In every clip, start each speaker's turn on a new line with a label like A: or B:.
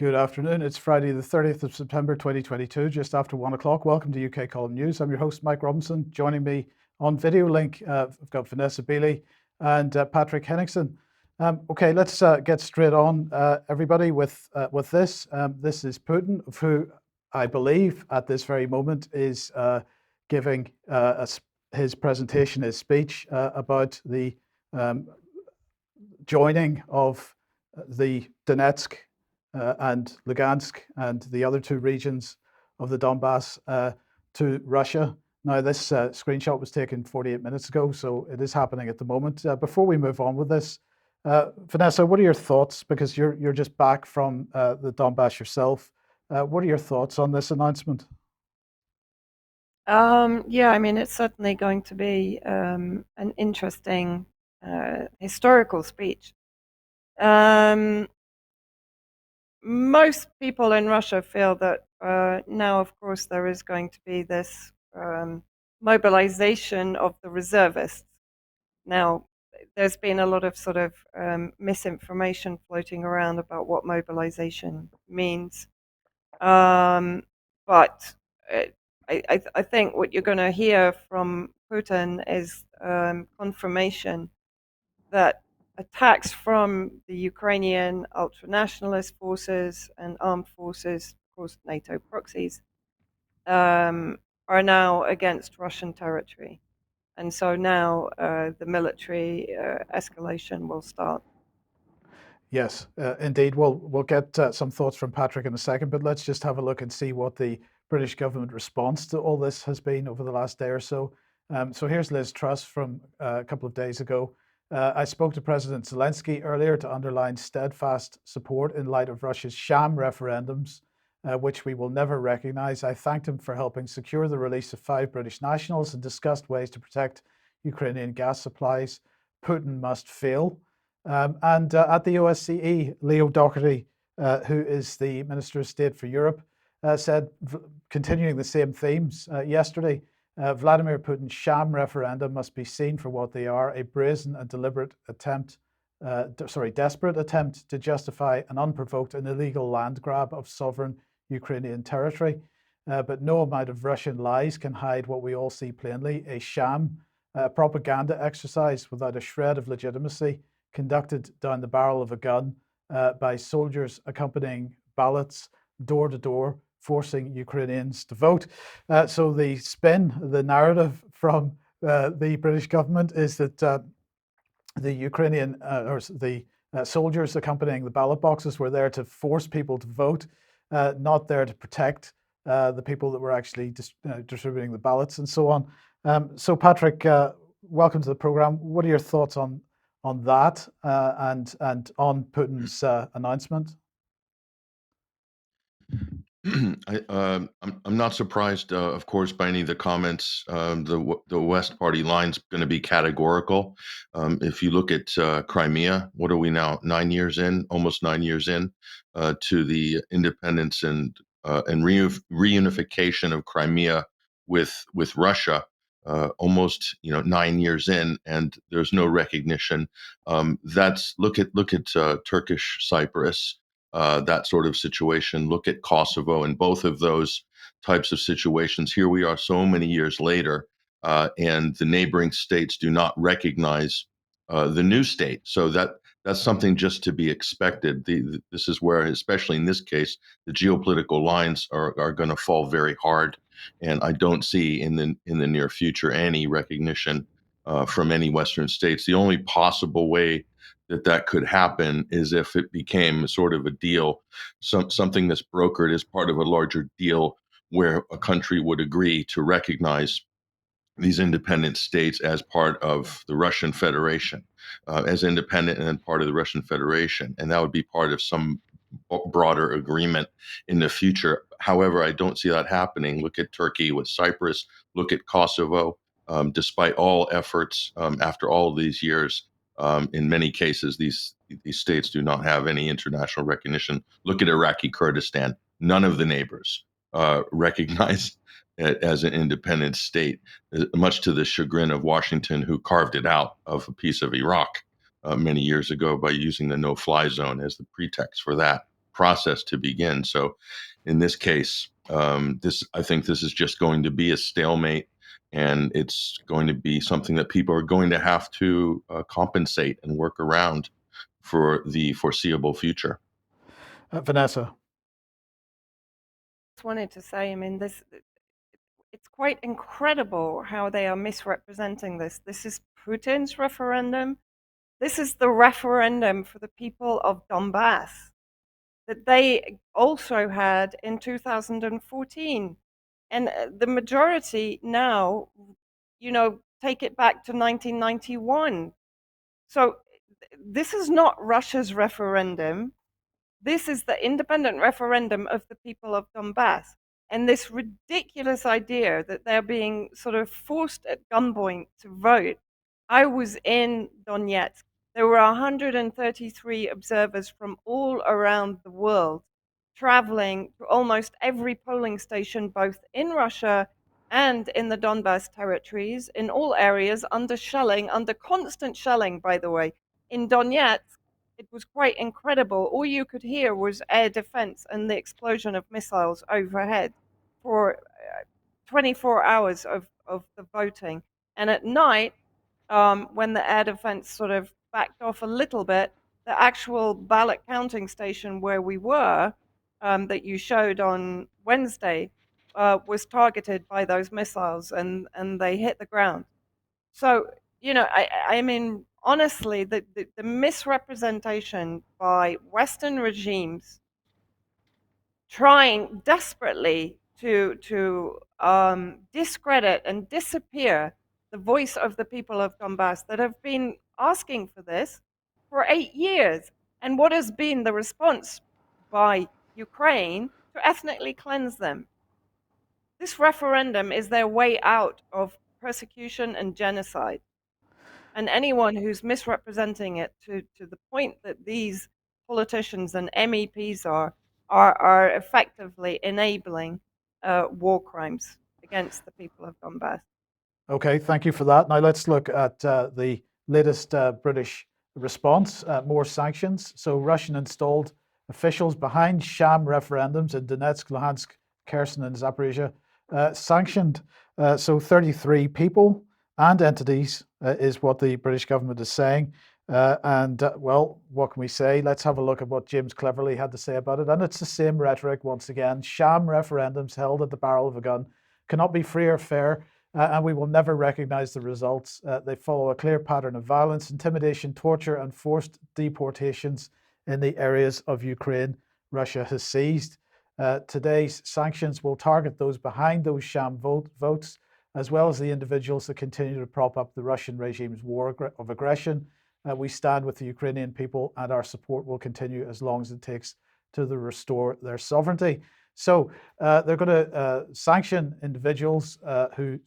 A: Good afternoon. It's Friday, the 30th of September, 2022, just after 1 o'clock. Welcome to UK Column News. I'm your host, Mike Robinson. Joining me on video link, I've got Vanessa Beeley and Patrick Henningsen. Okay, let's get straight on, everybody, with this. This is Putin, who I believe at this very moment is giving his presentation, his speech about the joining of the Donetsk and Lugansk and the other two regions of the Donbass to Russia. Now, this screenshot was taken 48 minutes ago, so it is happening at the moment. Before we move on with this, Vanessa, what are your thoughts? Because you're just back from the Donbass yourself. What are your thoughts on this announcement?
B: Yeah, I mean, it's certainly going to be an interesting historical speech. Most people in Russia feel that now, of course, there is going to be this mobilization of the reservists. Now, there's been a lot of sort of misinformation floating around about what mobilization means. But I think what you're going to hear from Putin is confirmation that attacks from the Ukrainian ultra-nationalist forces and armed forces, of course NATO proxies, are now against Russian territory. And so now the military escalation will start.
A: Yes, indeed. We'll get some thoughts from Patrick in a second, but let's just have a look and see what the British government response to all this has been over the last day or so. So here's Liz Truss from a couple of days ago. I spoke to President Zelensky earlier to underline steadfast support in light of Russia's sham referendums, which we will never recognize. I thanked him for helping secure the release of 5 British nationals and discussed ways to protect Ukrainian gas supplies. Putin must fail. And at the OSCE, Leo Doherty, who is the Minister of State for Europe, said, continuing the same themes yesterday, Vladimir Putin's sham referendum must be seen for what they are, a brazen and desperate attempt to justify an unprovoked and illegal land grab of sovereign Ukrainian territory. But no amount of Russian lies can hide what we all see plainly, a sham, propaganda exercise without a shred of legitimacy, conducted down the barrel of a gun by soldiers accompanying ballots door to door, forcing Ukrainians to vote. So the spin, the narrative from the British government is that the Ukrainian or the soldiers accompanying the ballot boxes were there to force people to vote, not there to protect the people that were actually distributing the ballots and so on. So Patrick, welcome to the program. What are your thoughts on that and on Putin's announcement?
C: I'm not surprised, of course, by any of the comments. The West Party line's going to be categorical. If you look at Crimea, what are we now? 9 years in, almost 9 years in, to the independence and reunification of Crimea with Russia. Almost 9 years in, and there's no recognition. Look at Turkish Cyprus. That sort of situation. Look at Kosovo and both of those types of situations. Here we are so many years later, and the neighboring states do not recognize the new state. So that's something just to be expected. This is where, especially in this case, the geopolitical lines are going to fall very hard, and I don't see in the near future any recognition from any Western states. The only possible way that could happen is if it became sort of a deal, something that's brokered as part of a larger deal where a country would agree to recognize these independent states as part of the Russian Federation, as independent and part of the Russian Federation. And that would be part of some broader agreement in the future. However, I don't see that happening. Look at Turkey with Cyprus, look at Kosovo. Despite all efforts, after all of these years, in many cases, these states do not have any international recognition. Look at Iraqi Kurdistan. None of the neighbors recognize it as an independent state, much to the chagrin of Washington, who carved it out of a piece of Iraq many years ago by using the no-fly zone as the pretext for that. process to begin. So, in this case, I think this is just going to be a stalemate, and it's going to be something that people are going to have to compensate and work around for the foreseeable future.
A: Vanessa.
B: Just wanted to say, I mean, it's quite incredible how they are misrepresenting this. This is Putin's referendum. This is the referendum for the people of Donbass that they also had in 2014. And the majority now, take it back to 1991. So this is not Russia's referendum. This is the independent referendum of the people of Donbass. And this ridiculous idea that they're being sort of forced at gunpoint to vote. I was in Donetsk. There were 133 observers from all around the world traveling to almost every polling station, both in Russia and in the Donbass territories, in all areas, under shelling, under constant shelling, by the way. In Donetsk, it was quite incredible. All you could hear was air defense and the explosion of missiles overhead for 24 hours of the voting. And at night, when the air defense sort of backed off a little bit, the actual ballot counting station where we were, that you showed on Wednesday, was targeted by those missiles, and they hit the ground. So, I mean, honestly, the misrepresentation by Western regimes trying desperately to discredit and disappear the voice of the people of Donbass that have been asking for this for 8 years. And what has been the response by Ukraine to ethnically cleanse them? This referendum is their way out of persecution and genocide. And anyone who's misrepresenting it to the point that these politicians and MEPs are effectively enabling war crimes against the people of Donbass.
A: Okay, thank you for that. Now let's look at the latest British response, more sanctions. So Russian installed officials behind sham referendums in Donetsk, Luhansk, Kherson and Zaporizhia sanctioned. So 33 people and entities is what the British government is saying. Well, what can we say? Let's have a look at what James Cleverly had to say about it. And it's the same rhetoric once again. Sham referendums held at the barrel of a gun cannot be free or fair, and we will never recognize the results. They follow a clear pattern of violence, intimidation, torture, and forced deportations in the areas of Ukraine Russia has seized. Today's sanctions will target those behind those sham votes, as well as the individuals that continue to prop up the Russian regime's war of aggression. We stand with the Ukrainian people, and our support will continue as long as it takes to restore their sovereignty. So they're going to sanction individuals who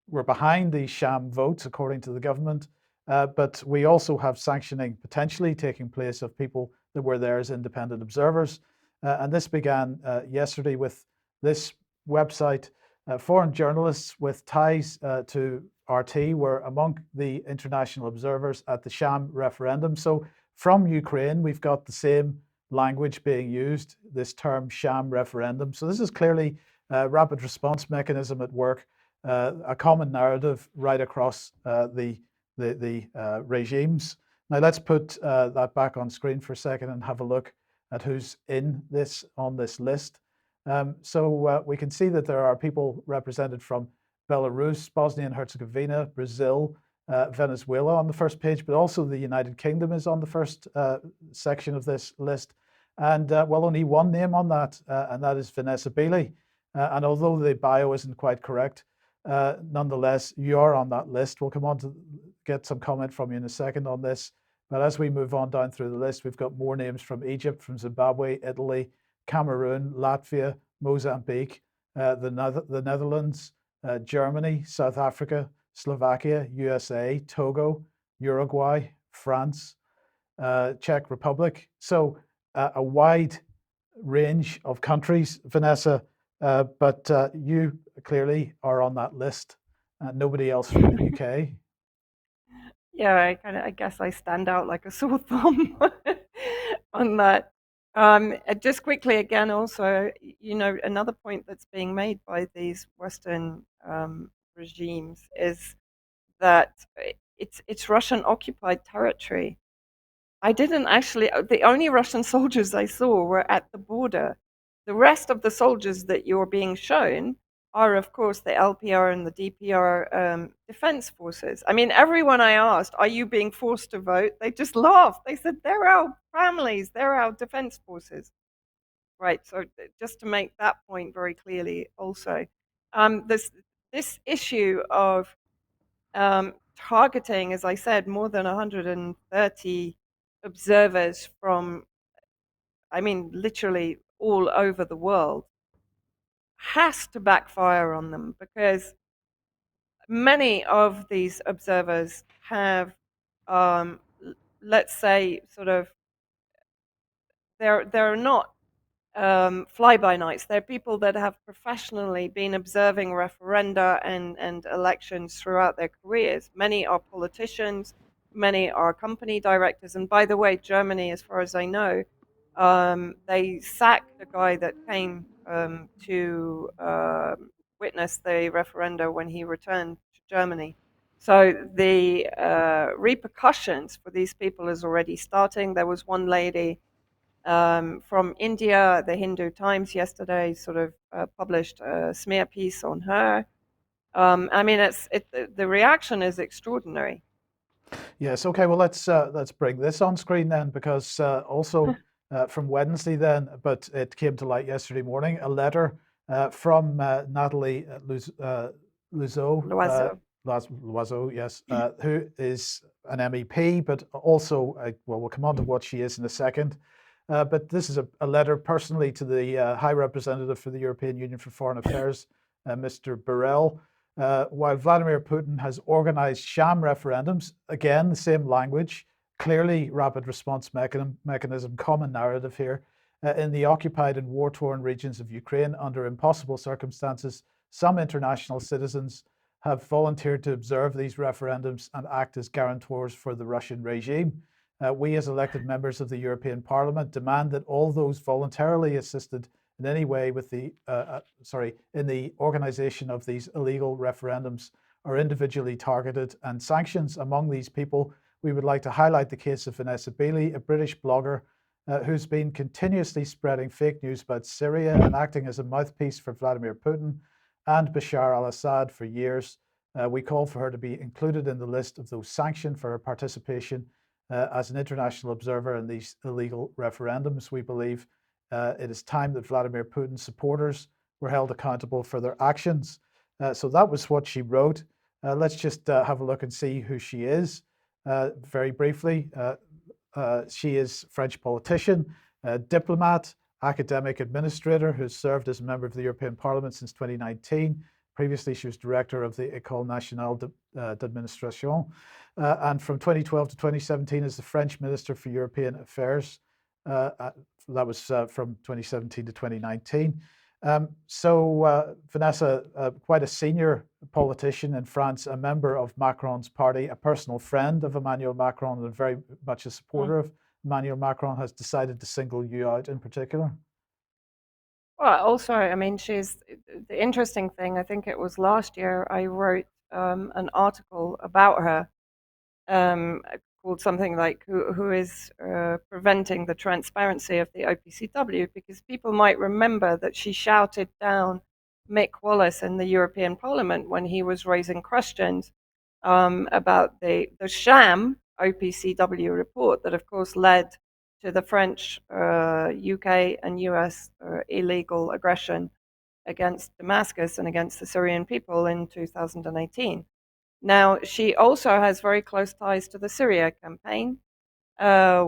A: were behind these sham votes, according to the government. But we also have sanctioning potentially taking place of people that were there as independent observers. And this began yesterday with this website. Foreign journalists with ties to RT were among the international observers at the sham referendum. So from Ukraine, we've got the same language being used, this term sham referendum. So this is clearly a rapid response mechanism at work, a common narrative right across the regimes. Now let's put that back on screen for a second and have a look at who's on this list. So we can see that there are people represented from Belarus, Bosnia and Herzegovina, Brazil, Venezuela on the first page, but also the United Kingdom is on the first section of this list. And well, only one name on that, and that is Vanessa Beeley. And although the bio isn't quite correct, nonetheless, you're on that list. We'll come on to get some comment from you in a second on this. But as we move on down through the list, we've got more names from Egypt, from Zimbabwe, Italy, Cameroon, Latvia, Mozambique, the Netherlands, Germany, South Africa, Slovakia, USA, Togo, Uruguay, France, Czech Republic. So a wide range of countries, Vanessa, but you clearly are on that list. Nobody else from the UK.
B: Yeah, I guess I stand out like a sore thumb on that. Just quickly again, also, another point that's being made by these Western regimes is that it's Russian occupied territory. I didn't actually, the only Russian soldiers I saw were at the border. The rest of the soldiers that you're being shown are, of course, the LPR and the DPR defense forces. I mean, everyone I asked, are you being forced to vote? They just laughed. They said, they're our families, they're our defense forces. Right. So just to make that point very clearly also, this issue of targeting, as I said, more than 130 observers from, I mean, literally all over the world, has to backfire on them, because many of these observers have, let's say, sort of, they're not fly by nights. They're people that have professionally been observing referenda and elections throughout their careers. Many are politicians, many are company directors. And by the way, Germany, as far as I know, they sacked the guy that came to witness the referenda when he returned to Germany. So the repercussions for these people is already starting. There was one lady from India. The Hindu Times yesterday sort of published a smear piece on her. I mean, the reaction is extraordinary.
A: Yes. Okay. Well, let's bring this on screen then, because also from Wednesday then, but it came to light yesterday morning, a letter from Natalie Loiseau,
B: Loiseau.
A: yes, who is an MEP, but also, well, we'll come on to what she is in a second. But this is a letter personally to the High Representative for the European Union for Foreign Affairs, Mr. Borrell. While Vladimir Putin has organized sham referendums, again, the same language, clearly rapid response mechanism, common narrative here, in the occupied and war-torn regions of Ukraine under impossible circumstances, some international citizens have volunteered to observe these referendums and act as guarantors for the Russian regime. We, as elected members of the European Parliament, demand that all those voluntarily assisted in any way with the in the organization of these illegal referendums are individually targeted and sanctions. Among these people, we would like to highlight the case of Vanessa Beeley, a British blogger who's been continuously spreading fake news about Syria and acting as a mouthpiece for Vladimir Putin and Bashar al-Assad for years. We call for her to be included in the list of those sanctioned for her participation as an international observer in these illegal referendums. We believe it is time that Vladimir Putin's supporters were held accountable for their actions. So that was what she wrote. Let's just have a look and see who she is. Very briefly, she is a French politician, diplomat, academic administrator who has served as a member of the European Parliament since 2019. Previously, she was director of the École Nationale d'Administration, and from 2012 to 2017 as the French Minister for European Affairs. That was from 2017 to 2019. Vanessa, quite a senior politician in France, a member of Macron's party, a personal friend of Emmanuel Macron, and very much a supporter of Emmanuel Macron, has decided to single you out in particular.
B: Well, also, I mean, she's the interesting thing. I think it was last year I wrote an article about her called something like "Who is preventing the transparency of the OPCW?" Because people might remember that she shouted down Mick Wallace in the European Parliament when he was raising questions about the sham OPCW report that, of course, led to the French, UK, and US illegal aggression against Damascus and against the Syrian people in 2018. Now, she also has very close ties to the Syria campaign,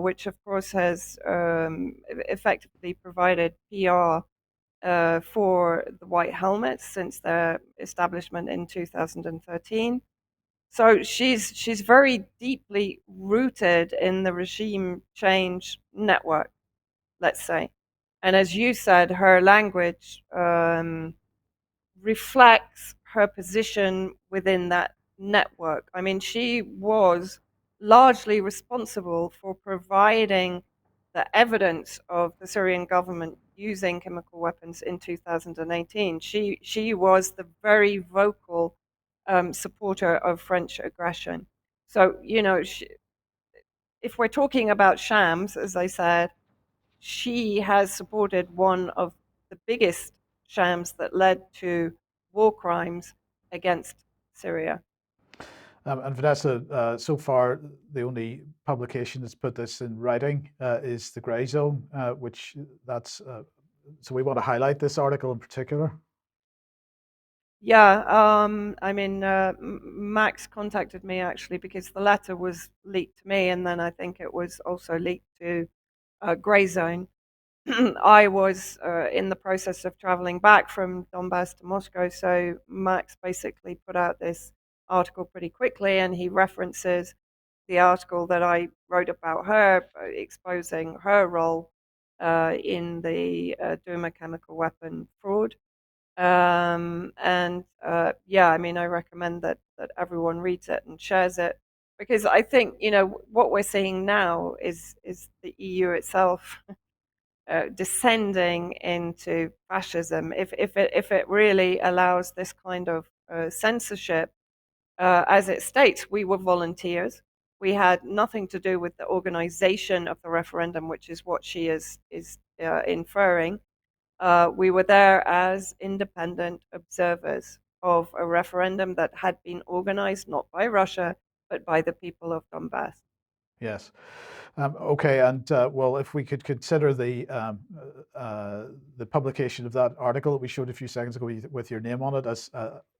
B: which, of course, has effectively provided PR for the White Helmets since their establishment in 2013. So she's very deeply rooted in the regime change network, let's say. And as you said, her language reflects her position within that network. I mean, she was largely responsible for providing the evidence of the Syrian government using chemical weapons in 2018. She was the very vocal supporter of French aggression. So, if we're talking about shams, as I said, she has supported one of the biggest shams that led to war crimes against Syria.
A: And Vanessa, so far, the only publication that's put this in writing is The Grey Zone, which that's, so we want to highlight this article in particular.
B: Yeah, I mean, Max contacted me actually because the letter was leaked to me, and then I think it was also leaked to Grey Zone. I was in the process of traveling back from Donbass to Moscow, so Max basically put out this article pretty quickly, and he references the article that I wrote about her, exposing her role in the Duma chemical weapon fraud. And yeah, I mean, I recommend that everyone reads it and shares it, because I think what we're seeing now is the EU itself descending into fascism. If it really allows this kind of censorship, as it states, we were volunteers. We had nothing to do with the organization of the referendum, which is what she is inferring. We were there as independent observers of a referendum that had been organized not by Russia, but by the people of Donbass.
A: Yes. Okay, and well, if we could consider the publication of that article that we showed a few seconds ago with your name on it as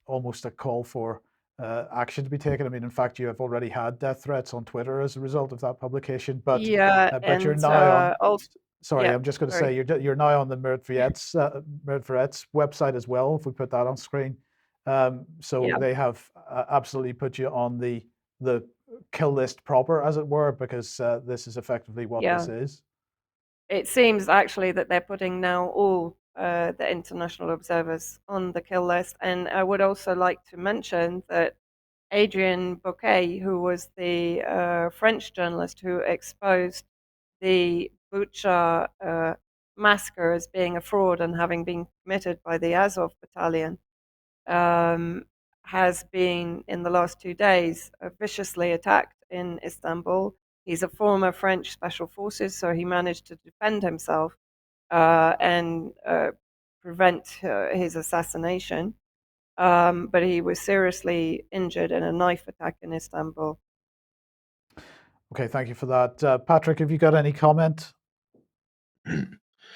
A: almost a call for action to be taken. I mean, in fact, you have already had death threats on Twitter as a result of that publication, but
B: Yeah,
A: but you're
B: and
A: now on.
B: also,
A: Sorry,
B: yeah,
A: I'm just going to
B: sorry.
A: say you're now on the Merit website as well. If we put that on screen, so
B: Yeah,
A: they have absolutely put you on the kill list proper, as it were, because this is effectively what this
B: yeah.
A: is.
B: It seems actually that they're putting now all the international observers on the kill list. And I would also like to mention that Adrian Bouquet, who was the French journalist who exposed the Bucha massacre as being a fraud and having been committed by the Azov battalion, um, has been in the last 2 days viciously attacked in Istanbul. He's a former French special forces, so he managed to defend himself and prevent his assassination. But he was seriously injured in a knife attack in Istanbul.
A: Okay, thank you for that. Patrick, have you got any comment?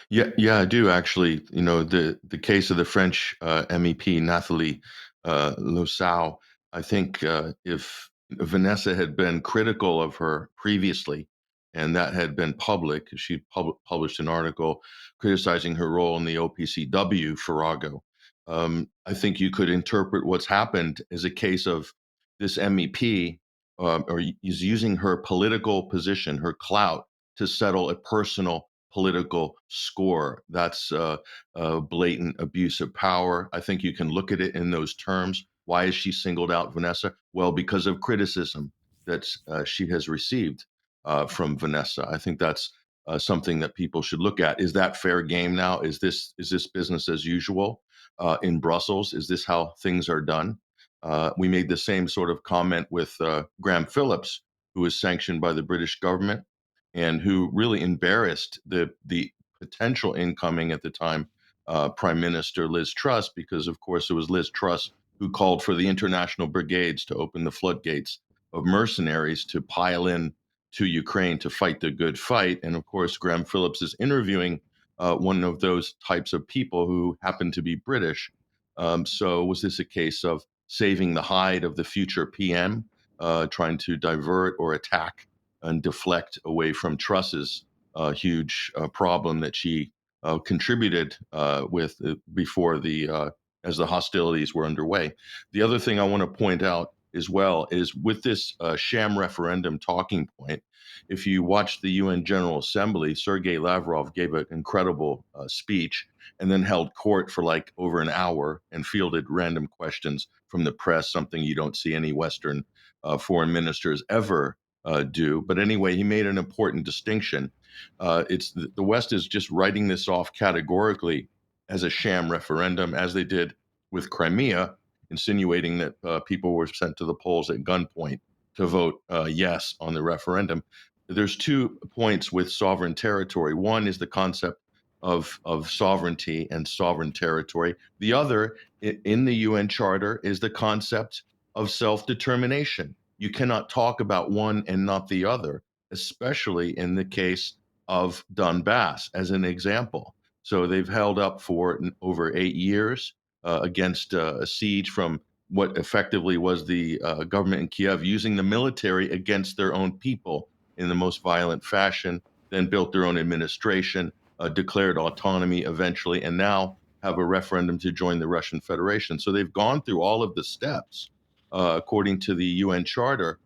C: Yeah, I do actually. The case of the French MEP Nathalie Losau. I think if Vanessa had been critical of her previously, and that had been public, she published an article criticizing her role in the OPCW Farrago. I think you could interpret what's happened as a case of this MEP or is using her political position, her clout, to settle a personal political score. That's blatant abuse of power. I think you can look at it in those terms. Why is she singled out, Vanessa? Well, because of criticism that she has received from Vanessa. I think that's something that people should look at. Is that fair game now? Is this business as usual in Brussels? Is this how things are done? We made the same sort of comment with Graham Phillips, who was sanctioned by the British government and who really embarrassed the potential incoming at the time Prime Minister Liz Truss, because of course it was Liz Truss who called for the international brigades to open the floodgates of mercenaries to pile in to Ukraine to fight the good fight. And of course, Graham Phillips is interviewing one of those types of people who happen to be British. So was this a case of saving the hide of the future PM, trying to divert or attack and deflect away from Truss's huge problem that she contributed with before as the hostilities were underway? The other thing I want to point out as well is with this sham referendum talking point. If you watch the UN General Assembly, Sergei Lavrov gave an incredible speech and then held court for like over an hour and fielded random questions from the press, something you don't see any Western foreign ministers ever do. But anyway, he made an important distinction. It's the West is just writing this off categorically as a sham referendum, as they did with Crimea, insinuating that people were sent to the polls at gunpoint to vote yes on the referendum. There's 2 points with sovereign territory. One is the concept of sovereignty and sovereign territory. The other, in the UN Charter, is the concept of self-determination. You cannot talk about one and not the other, especially in the case of Donbass, as an example. So they've held up for over 8 years against a siege from what effectively was the government in Kiev using the military against their own people in the most violent fashion, then built their own administration, declared autonomy eventually, and now have a referendum to join the Russian Federation. So they've gone through all of the steps according to the UN Charter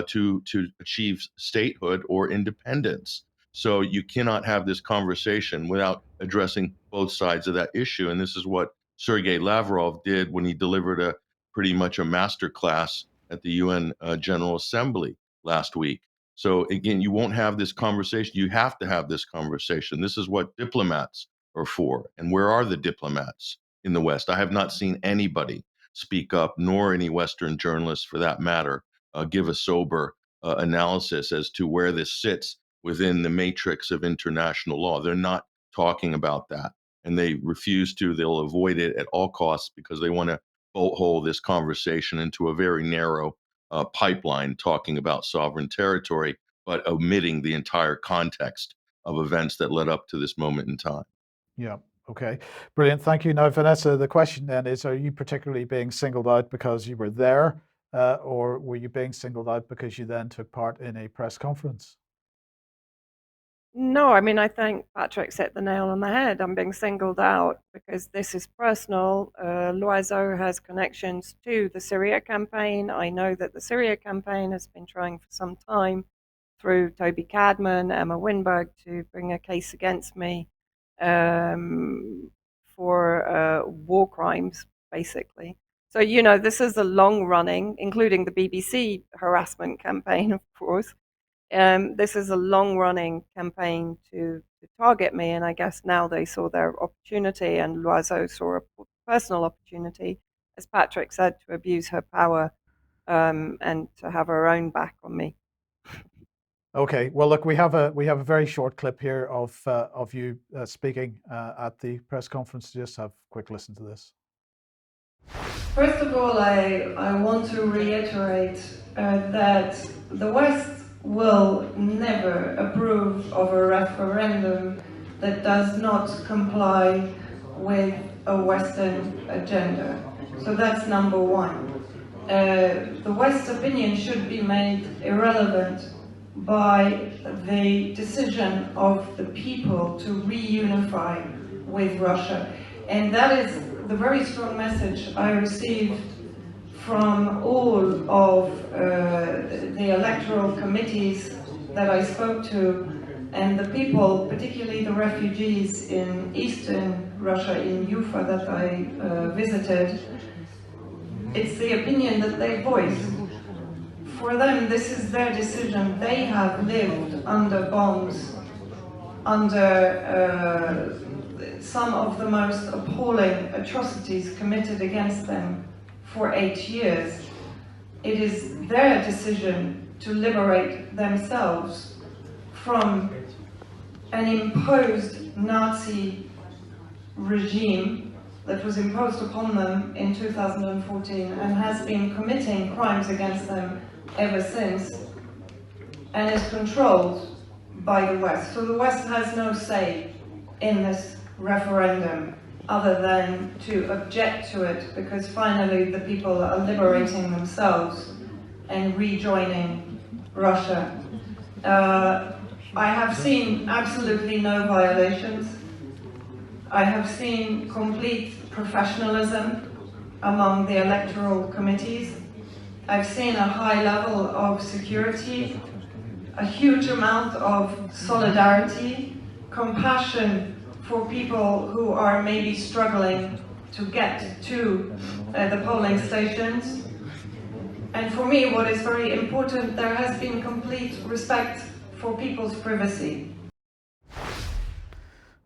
C: to achieve statehood or independence. So you cannot have this conversation without addressing both sides of that issue. And this is what Sergei Lavrov did when he delivered pretty much a master class at the UN General Assembly last week. So again, you won't have this conversation. You have to have this conversation. This is what diplomats are for. And where are the diplomats in the West? I have not seen anybody speak up, nor any Western journalists for that matter, give a sober analysis as to where this sits within the matrix of international law. They're not talking about that. And they refuse to. They'll avoid it at all costs because they want to bolt hole this conversation into a very narrow pipeline talking about sovereign territory, but omitting the entire context of events that led up to this moment in time.
A: Yeah. Okay. Brilliant. Thank you. Now, Vanessa, the question then is, are you particularly being singled out because you were there, or were you being singled out because you then took part in a press conference?
B: No, I mean, I think Patrick hit the nail on the head. I'm being singled out because this is personal. Loiseau has connections to the Syria campaign. I know that the Syria campaign has been trying for some time through Toby Cadman, Emma Winberg, to bring a case against me for war crimes, basically. So, you know, this is a long running, including the BBC harassment campaign, of course. This is a long-running campaign to target me, and I guess now they saw their opportunity, and Loiseau saw a personal opportunity, as Patrick said, to abuse her power and to have her own back on me.
A: Okay. Well, look, we have a very short clip here of you speaking at the press conference. Just have a quick listen to this.
B: First of all, I want to reiterate that the West will never approve of a referendum that does not comply with a Western agenda. So that's number one. The West's opinion should be made irrelevant by the decision of the people to reunify with Russia. And that is the very strong message I received from all of the electoral committees that I spoke to, and the people, particularly the refugees in eastern Russia, in Ufa, that I visited. It's the opinion that they voiced. For them, this is their decision. They have lived under bombs, under some of the most appalling atrocities committed against them for 8 years. It is their decision to liberate themselves from an imposed Nazi regime that was imposed upon them in 2014 and has been committing crimes against them ever since, and is controlled by the West. So the West has no say in this referendum other than to object to it, because finally the people are liberating themselves and rejoining Russia. I have seen absolutely no violations. I have seen complete professionalism among the electoral committees. I've seen a high level of security, a huge amount of solidarity, compassion for people who are maybe struggling to get to the polling stations. And for me, what is very important, there has been complete respect for people's privacy.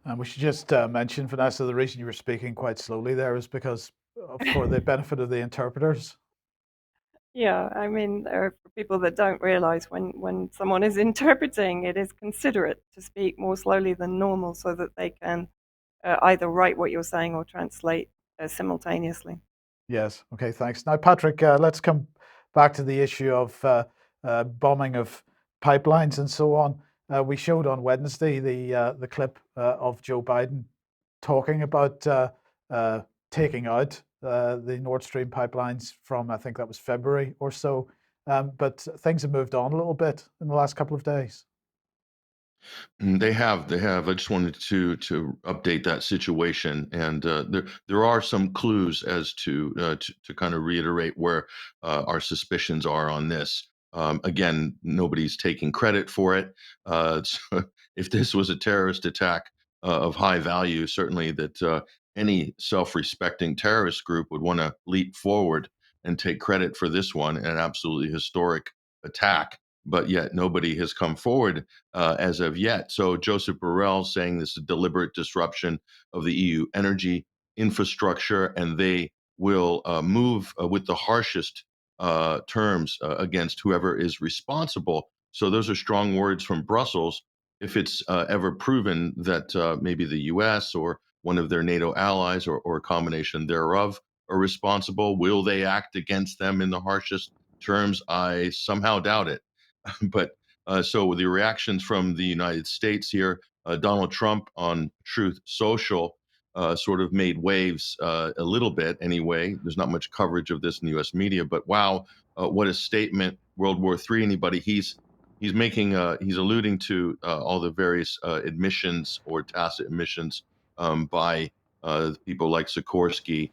A: And we should just mention, Vanessa, the reason you were speaking quite slowly there is because for the benefit of the interpreters.
B: Yeah, I mean, there are people that don't realize when someone is interpreting, it is considerate to speak more slowly than normal so that they can either write what you're saying or translate simultaneously.
A: Yes. Okay, thanks. Now, Patrick, let's come back to the issue of bombing of pipelines and so on. We showed on Wednesday the clip of Joe Biden talking about taking out the Nord Stream pipelines from, I think that was February or so. But things have moved on a little bit in the last couple of days.
C: They have. I just wanted to update that situation, and there are some clues as to kind of reiterate where our suspicions are on this. Again, nobody's taking credit for it. So if this was a terrorist attack of high value, certainly that any self-respecting terrorist group would want to leap forward and take credit for this one, an absolutely historic attack. But yet nobody has come forward as of yet. So Joseph Borrell saying this is a deliberate disruption of the EU energy infrastructure, and they will move with the harshest terms against whoever is responsible. So those are strong words from Brussels. If it's ever proven that maybe the U.S. or one of their NATO allies or a combination thereof are responsible, will they act against them in the harshest terms? I somehow doubt it. But so the reactions from the United States here, Donald Trump on Truth Social sort of made waves a little bit anyway. There's not much coverage of this in the U.S. media, but wow, what a statement! World War III. Anybody? He's making he's alluding to all the various admissions or tacit admissions by people like Sikorsky,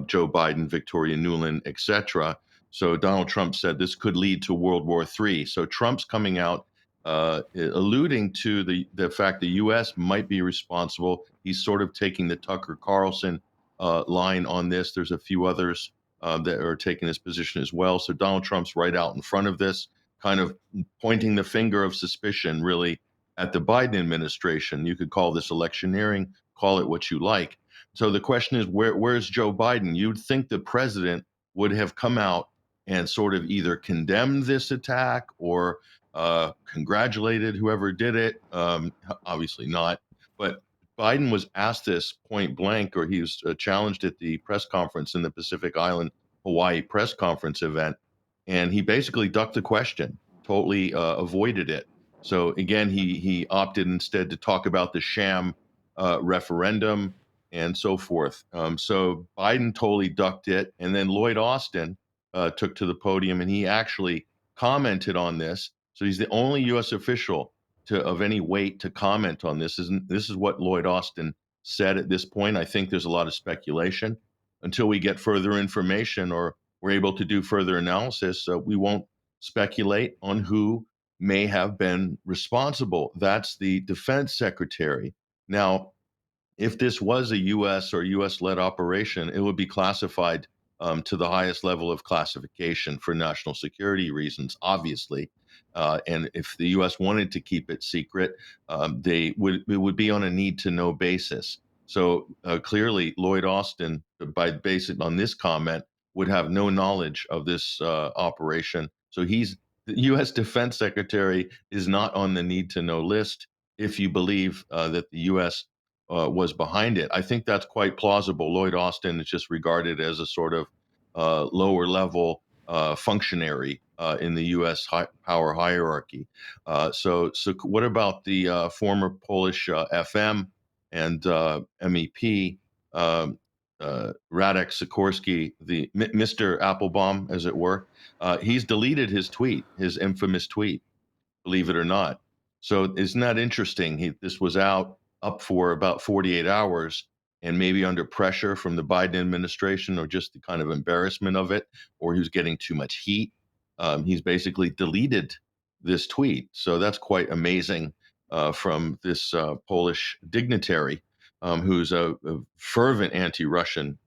C: Joe Biden, Victoria Nuland, etc. So Donald Trump said this could lead to World War III. So Trump's coming out alluding to the fact the U.S. might be responsible. He's sort of taking the Tucker Carlson line on this. There's a few others that are taking this position as well. So Donald Trump's right out in front of this, kind of pointing the finger of suspicion, really, at the Biden administration. You could call this electioneering, call it what you like. So the question is, where's Joe Biden? You'd think the president would have come out and sort of either condemned this attack or congratulated whoever did it. Obviously not. But Biden was asked this point blank, or he was challenged at the press conference in the Pacific Island, Hawaii press conference event. And he basically ducked the question, totally avoided it. So again, he opted instead to talk about the sham referendum and so forth. So Biden totally ducked it. And then Lloyd Austin took to the podium and he actually commented on this. So he's the only U.S. official of any weight to comment on this. This is what Lloyd Austin said at this point. I think there's a lot of speculation. Until we get further information or we're able to do further analysis, we won't speculate on who may have been responsible. That's the defense secretary. Now, if this was a U.S. or U.S.-led operation, it would be classified to the highest level of classification for national security reasons, obviously. And if the U.S. wanted to keep it secret, it would be on a need-to-know basis. So clearly, Lloyd Austin, by basing on this comment, would have no knowledge of this operation. So the U.S. Defense Secretary is not on the need-to-know list if you believe that the U.S. Was behind it. I think that's quite plausible. Lloyd Austin is just regarded as a sort of lower level functionary in the U.S. power hierarchy. So what about the former Polish FM and MEP Radek Sikorsky, the Mr. Applebaum, as it were? He's deleted his tweet, his infamous tweet, believe it or not. So isn't that interesting? This was up for about 48 hours, and maybe under pressure from the Biden administration or just the kind of embarrassment of it, or he was getting too much heat. He's basically deleted this tweet. So that's quite amazing from this Polish dignitary who's a fervent anti-Russian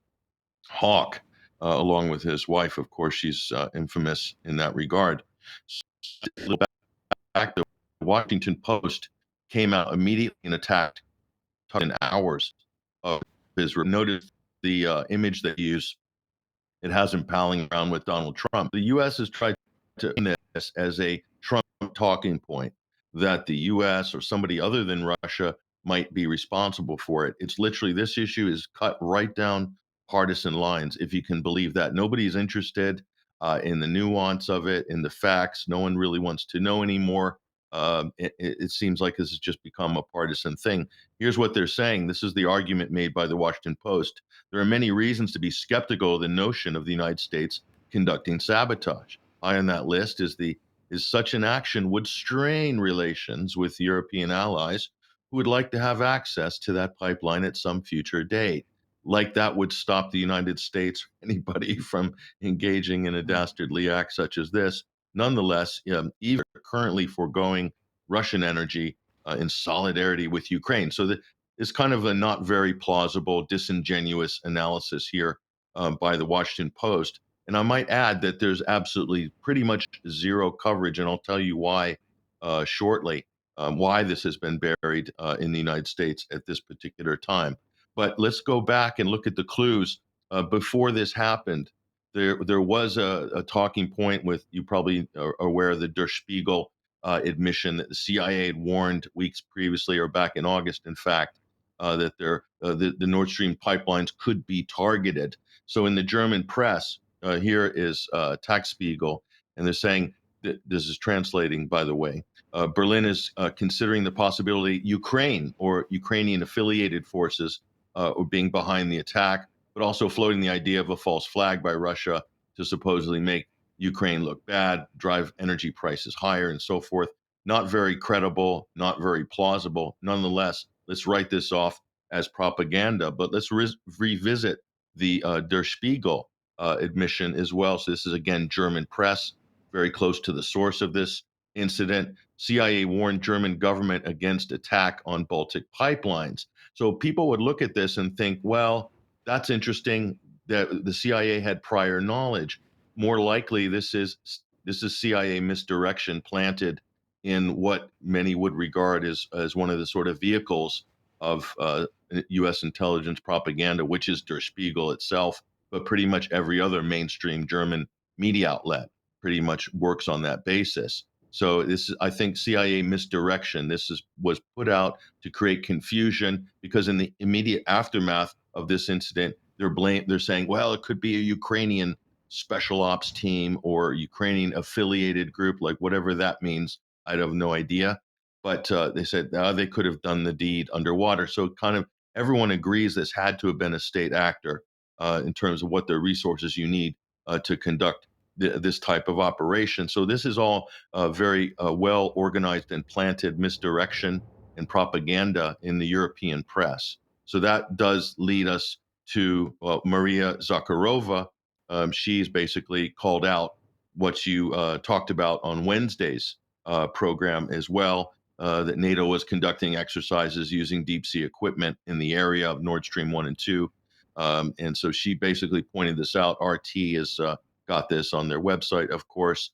C: hawk, along with his wife. Of course, she's infamous in that regard. Back, the Washington Post came out immediately and attacked in hours of his. Notice the image they use. It has him palling around with Donald Trump. The U.S. has tried to name this as a Trump talking point, that the U.S. or somebody other than Russia might be responsible for it. It's literally, this issue is cut right down partisan lines, if you can believe that. Nobody's interested in the nuance of it, in the facts. No one really wants to know anymore. It seems like this has just become a partisan thing. Here's what they're saying. This is the argument made by the Washington Post. There are many reasons to be skeptical of the notion of the United States conducting sabotage. High on that list is such an action would strain relations with European allies who would like to have access to that pipeline at some future date. Like that would stop the United States or anybody from engaging in a dastardly act such as this. Nonetheless, even currently foregoing Russian energy in solidarity with Ukraine. So that is kind of a not very plausible, disingenuous analysis here by the Washington Post. And I might add that there's absolutely pretty much zero coverage, and I'll tell you why shortly, why this has been buried in the United States at this particular time. But let's go back and look at the clues. Before this happened, there was a talking point with, you probably are aware of the Der Spiegel admission that the CIA had warned weeks previously, or back in August, in fact, that the Nord Stream pipelines could be targeted. So in the German press, here is Tagesspiegel, and they're saying that this is translating, by the way. Berlin is considering the possibility Ukraine or Ukrainian affiliated forces being behind the attack, but also floating the idea of a false flag by Russia to supposedly make Ukraine look bad, drive energy prices higher, and so forth. Not very credible, not very plausible. Nonetheless, let's write this off as propaganda, but let's revisit the Der Spiegel admission as well. So this is, again, German press, very close to the source of this incident. CIA warned German government against attack on Baltic pipelines. So people would look at this and think, well, that's interesting that the CIA had prior knowledge. More likely, this is CIA misdirection planted in what many would regard as one of the sort of vehicles of U.S. intelligence propaganda, which is Der Spiegel itself, but pretty much every other mainstream German media outlet pretty much works on that basis. So this is, I think, CIA misdirection. Was put out to create confusion, because in the immediate aftermath of this incident, they're saying, well, it could be a Ukrainian special ops team or Ukrainian affiliated group, like whatever that means. I have no idea. But they said they could have done the deed underwater. So kind of everyone agrees this had to have been a state actor in terms of what the resources you need to conduct this type of operation. So this is all very well organized and planted misdirection and propaganda in the European press. So that does lead us to Maria Zakharova. She's basically called out what you talked about on Wednesday's program as well, that NATO was conducting exercises using deep sea equipment in the area of Nord Stream 1 and 2. And so she basically pointed this out. RT has got this on their website, of course.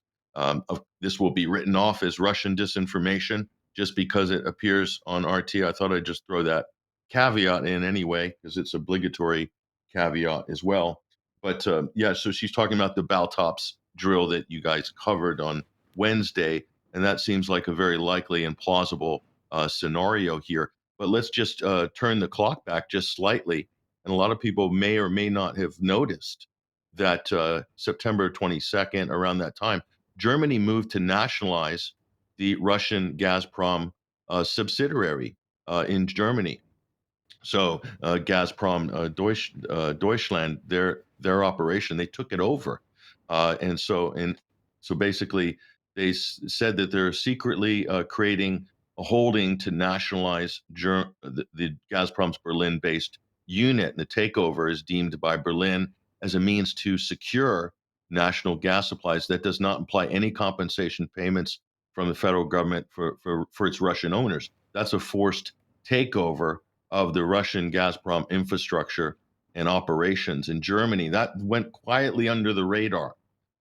C: This will be written off as Russian disinformation just because it appears on RT. I thought I'd just throw that caveat in anyway, because it's obligatory caveat as well. But yeah, so she's talking about the Baltops drill that you guys covered on Wednesday, and that seems like a very likely and plausible scenario here. But let's just turn the clock back just slightly, and a lot of people may or may not have noticed that September 22nd, around that time, Germany moved to nationalize the Russian Gazprom subsidiary in Germany. So Gazprom Deutschland, their operation, they took it over, and so basically they said that they're secretly creating a holding to nationalize the Gazprom's Berlin-based unit. And the takeover is deemed by Berlin as a means to secure national gas supplies. That does not imply any compensation payments from the federal government for its Russian owners. That's a forced takeover of the Russian Gazprom infrastructure and operations in Germany. That went quietly under the radar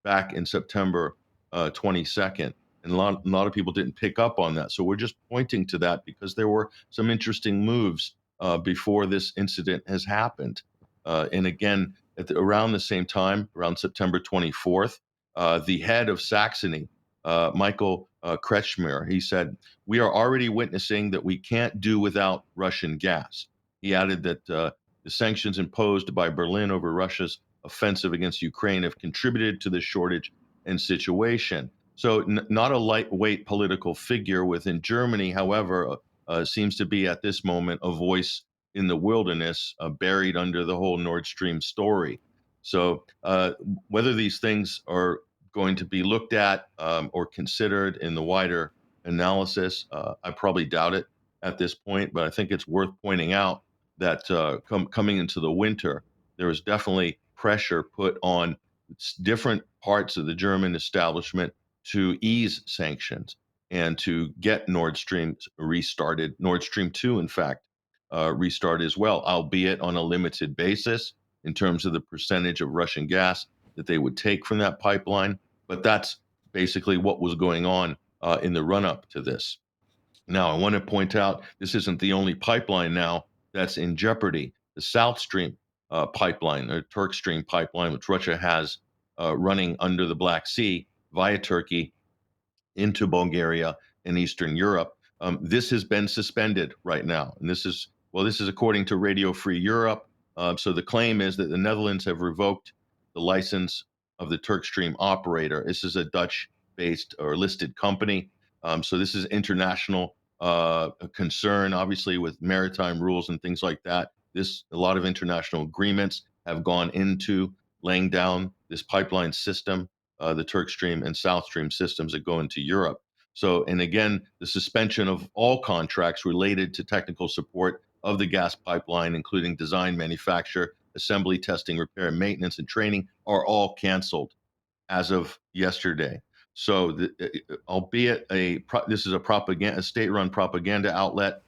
C: back in September 22nd. And a lot of people didn't pick up on that. So we're just pointing to that because there were some interesting moves before this incident has happened. And again, around the same time, around September 24th, the head of Saxony, Michael Kretschmer, he said, "We are already witnessing that we can't do without Russian gas." He added that the sanctions imposed by Berlin over Russia's offensive against Ukraine have contributed to the shortage and situation. So, not a lightweight political figure within Germany, however, seems to be at this moment a voice in the wilderness, buried under the whole Nord Stream story. So, whether these things are going to be looked at or considered in the wider analysis, I probably doubt it at this point, but I think it's worth pointing out that coming into the winter, there was definitely pressure put on different parts of the German establishment to ease sanctions and to get Nord Stream restarted. Nord Stream 2, in fact, restarted as well, albeit on a limited basis in terms of the percentage of Russian gas that they would take from that pipeline. But that's basically what was going on in the run up to this. Now, I want to point out this isn't the only pipeline now that's in jeopardy. The South Stream pipeline, or Turk Stream pipeline, which Russia has running under the Black Sea via Turkey into Bulgaria and Eastern Europe. This has been suspended right now. And this is according to Radio Free Europe. So the claim is that the Netherlands have revoked the license of the Turkstream operator. This is a Dutch based or listed company. So this is international concern, obviously, with maritime rules and things like that. A lot of international agreements have gone into laying down this pipeline system, the Turk Stream and South Stream systems that go into Europe. So, and again, the suspension of all contracts related to technical support of the gas pipeline, including design, manufacture, assembly, testing, repair, maintenance, and training, are all canceled as of yesterday. So, albeit this is a state-run propaganda outlet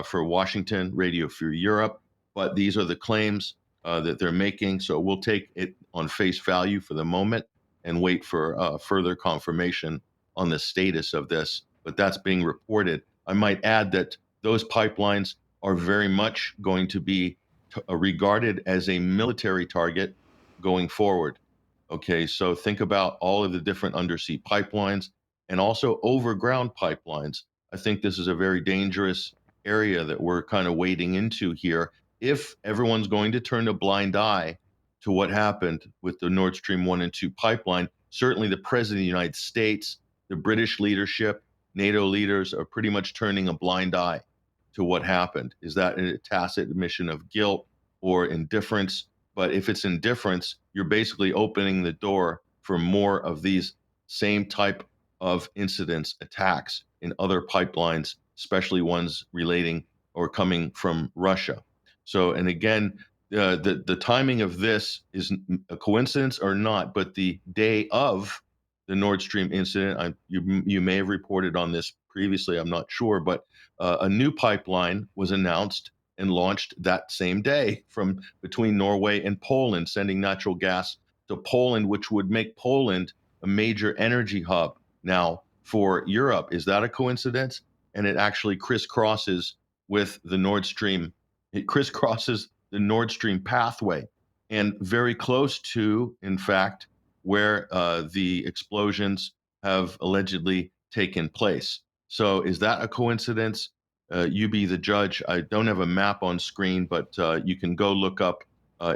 C: for Washington, Radio Free Europe, but these are the claims that they're making. So we'll take it on face value for the moment and wait for further confirmation on the status of this. But that's being reported. I might add that those pipelines are very much going to be regarded as a military target going forward. Okay, so think about all of the different undersea pipelines and also overground pipelines. I think this is a very dangerous area that we're kind of wading into here. If everyone's going to turn a blind eye to what happened with the Nord Stream 1 and 2 pipeline, certainly the President of the United States, the British leadership, NATO leaders are pretty much turning a blind eye to what happened. Is that a tacit admission of guilt or indifference? But if it's indifference, you're basically opening the door for more of these same type of incidents, attacks in other pipelines, especially ones relating or coming from Russia. So, and again, the timing of this is a coincidence or not, but the day of the Nord Stream incident, you may have reported on this previously, I'm not sure, but a new pipeline was announced and launched that same day from between Norway and Poland, sending natural gas to Poland, which would make Poland a major energy hub now for Europe. Is that a coincidence? And it actually crisscrosses with the Nord Stream. It crisscrosses the Nord Stream pathway and very close to, in fact, where the explosions have allegedly taken place. So is that a coincidence? You be the judge. I don't have a map on screen, but you can go look up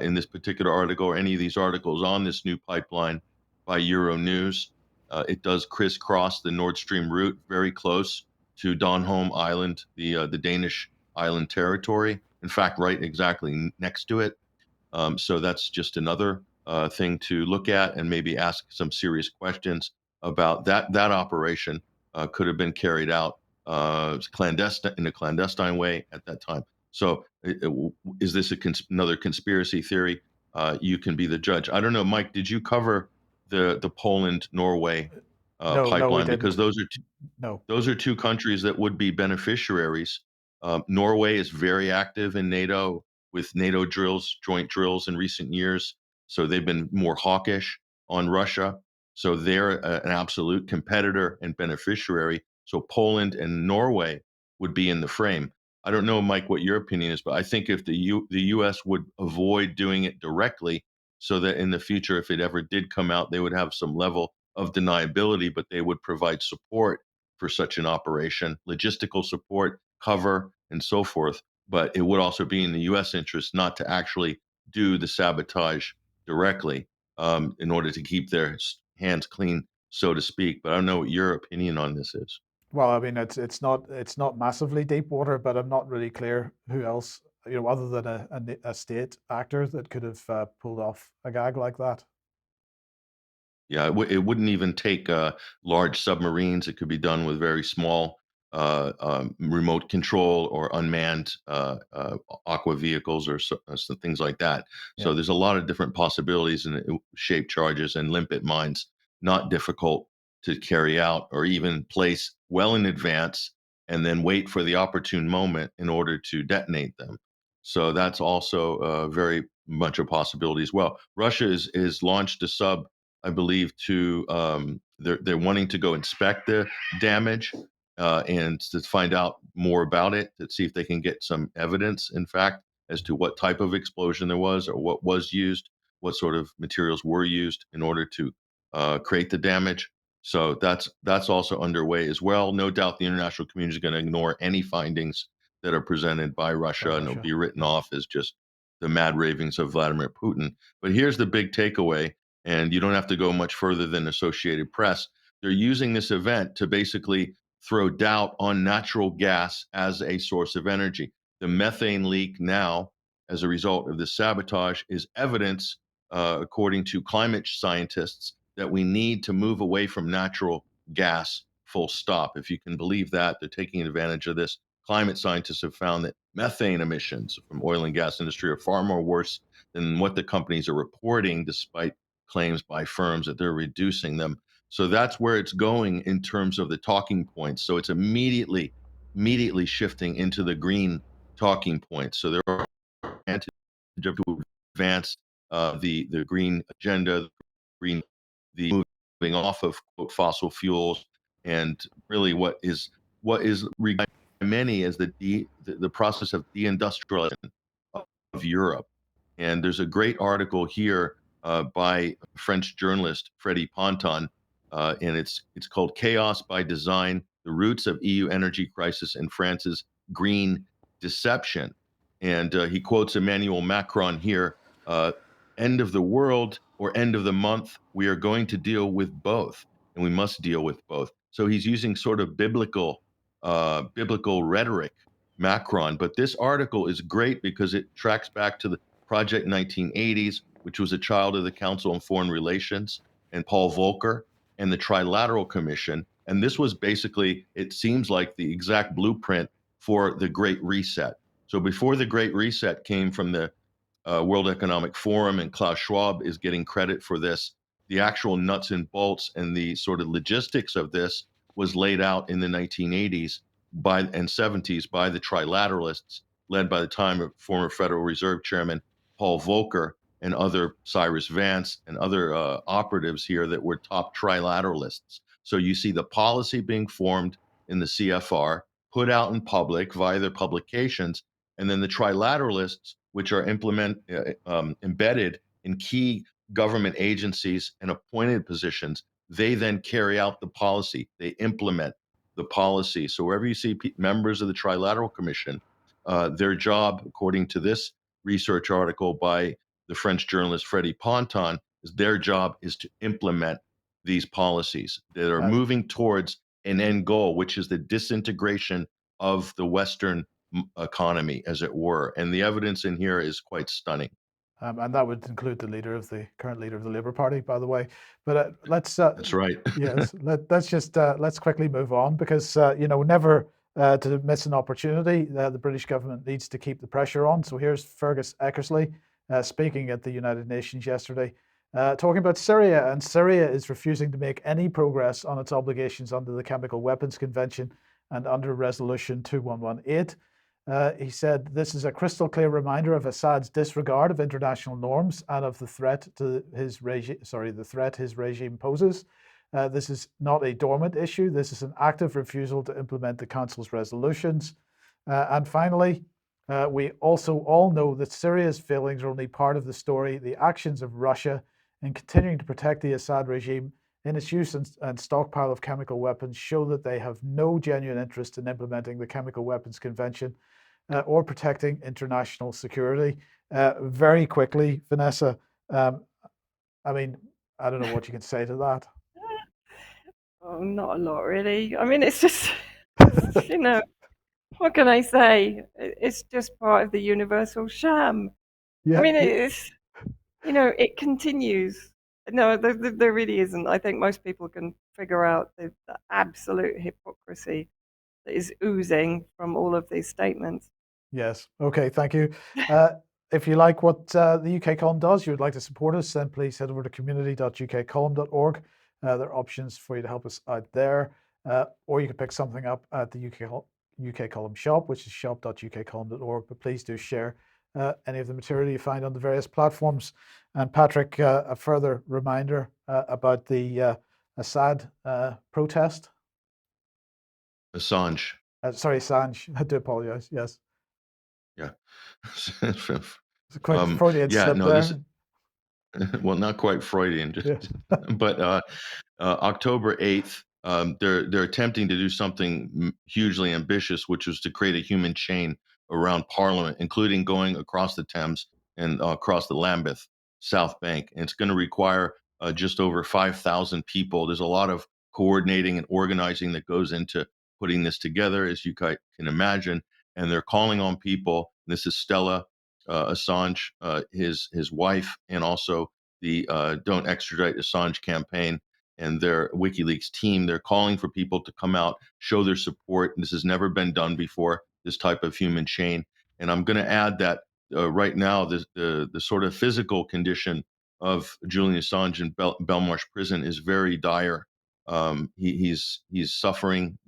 C: in this particular article or any of these articles on this new pipeline by Euronews. It does crisscross the Nord Stream route very close to Donholm Island, the Danish island territory. In fact, right exactly next to it. So that's just another thing to look at and maybe ask some serious questions about that operation could have been carried out clandestine in a clandestine way at that time. So is this another conspiracy theory? You can be the judge. I don't know, Mike. Did you cover the Poland Norway
A: No, we
C: pipeline?
A: didn't.
C: Because
A: No.
C: those are two countries that would be beneficiaries. Norway is very active in NATO with NATO drills, joint drills in recent years. So they've been more hawkish on Russia. So they're an absolute competitor and beneficiary. So Poland and Norway would be in the frame. I don't know, Mike, what your opinion is, but I think if the U.S. would avoid doing it directly, so that in the future, if it ever did come out, they would have some level of deniability, but they would provide support for such an operation, logistical support, cover, and so forth. But it would also be in the U.S. interest not to actually do the sabotage directly, in order to keep their hands clean, so to speak. But I don't know what your opinion on this is.
A: Well, I mean, it's not massively deep water, but I'm not really clear who else, other than a state actor that could have pulled off a gag like that.
C: Yeah, it wouldn't even take large submarines. It could be done with very small remote control or unmanned aqua vehicles or some things like that. So
A: Yeah.
C: there's a lot of different possibilities, and shape charges and limpet mines, not difficult to carry out or even place well in advance and then wait for the opportune moment in order to detonate them. So that's also very much a possibility as well. Russia is launched a sub, I believe, to they're wanting to go inspect the damage and to find out more about it, to see if they can get some evidence, in fact, as to what type of explosion there was or what was used, what sort of materials were used in order to create the damage. So that's also underway as well. No doubt the international community is going to ignore any findings that are presented by
A: By
C: Russia, and it'll
A: Russia.
C: be written
A: Yeah.
C: off as just the mad ravings of Vladimir Putin. But here's the big takeaway, and you don't have to go much further than Associated Press. They're using this event to basically throw doubt on natural gas as a source of energy. The methane leak now, as a result of this sabotage, is evidence, according to climate scientists, that we need to move away from natural gas, full stop. If you can believe that, they're taking advantage of this. Climate scientists have found that methane emissions from oil and gas industry are far more worse than what the companies are reporting, despite claims by firms that they're reducing them. So that's where it's going in terms of the talking points. So it's immediately shifting into the green talking points. So there are advantages to advance the green agenda, the green, the moving off of quote fossil fuels, and really what is regarded by many as the process of deindustrialization of Europe. And there's a great article here by French journalist Freddie Ponton, and it's called "Chaos by Design: The Roots of EU Energy Crisis and France's Green Deception." And he quotes Emmanuel Macron here: "End of the world or end of the month, we are going to deal with both, and we must deal with both." So he's using sort of biblical rhetoric, Macron. But this article is great because it tracks back to the Project 1980s, which was a child of the Council on Foreign Relations and Paul Volcker and the Trilateral Commission. And this was basically, it seems like, the exact blueprint for the Great Reset. So before the Great Reset came from the World Economic Forum, and Klaus Schwab is getting credit for this, the actual nuts and bolts and the sort of logistics of this was laid out in the 1980s and 70s by the trilateralists, led by the time of former Federal Reserve Chairman Paul Volcker and other Cyrus Vance and other operatives here that were top trilateralists. So you see the policy being formed in the CFR, put out in public via their publications, and then the trilateralists, which are embedded in key government agencies and appointed positions, they then carry out the policy. They implement the policy. So wherever you see members of the Trilateral Commission, their job, according to this research article by the French journalist Freddie Ponton, is their job is to implement these policies that are
A: Uh,
C: moving towards an end goal, which is the disintegration of the Western economy, as it were. And the evidence in here is quite stunning.
A: and that would include the current leader of the Labour Party, by the way. But
C: That's right.
A: yes, let's quickly move on, because never to miss an opportunity. The British government needs to keep the pressure on. So here's Fergus Eckersley speaking at the United Nations yesterday, talking about Syria, and Syria is refusing to make any progress on its obligations under the Chemical Weapons Convention and under Resolution 2118. He said this is a crystal clear reminder of Assad's disregard of international norms and of the threat to his regime. The threat his regime poses. This is not a dormant issue. This is an active refusal to implement the Council's resolutions. And finally, we also all know that Syria's failings are only part of the story. The actions of Russia in continuing to protect the Assad regime in its use and stockpile of chemical weapons show that they have no genuine interest in implementing the Chemical Weapons Convention or protecting international security. Very quickly, Vanessa, I mean, I don't know what you can say to that.
B: Oh, not a lot, really. I mean, it's just, you know, what can I say? It's just part of the universal sham. I
A: Yeah,
B: mean, it's, it continues. No, there really isn't. I think most people can figure out the absolute hypocrisy that is oozing from all of these statements.
A: yes. Okay, thank you. If you like what the UK Column does, you would like to support us, then please head over to community.ukcolumn.org. There are options for you to help us out there, or you can pick something up at the UK Column shop, which is shop.ukcolumn.org. But please do share any of the material you find on the various platforms. And Patrick, a further reminder about the Assad protest.
C: Assange.
A: Sorry, Assange. I do apologize. Yes.
C: Yeah.
A: It's a quick Freudian
C: yeah,
A: slip
C: no,
A: there.
C: this well, not quite Freudian,
A: Yeah.
C: but October 8th, they're attempting to do something hugely ambitious, which was to create a human chain around Parliament, including going across the Thames and across the Lambeth South Bank. And it's going to require just over 5,000 people. There's a lot of coordinating and organizing that goes into putting this together, as you can imagine. And they're calling on people. This is Stella Assange, his wife, and also the Don't Extradite Assange campaign and their WikiLeaks team. They're calling for people to come out, show their support. This has never been done before, this type of human chain. And I'm going to add that right now, the sort of physical condition of Julian Assange in Belmarsh prison is very dire. He's suffering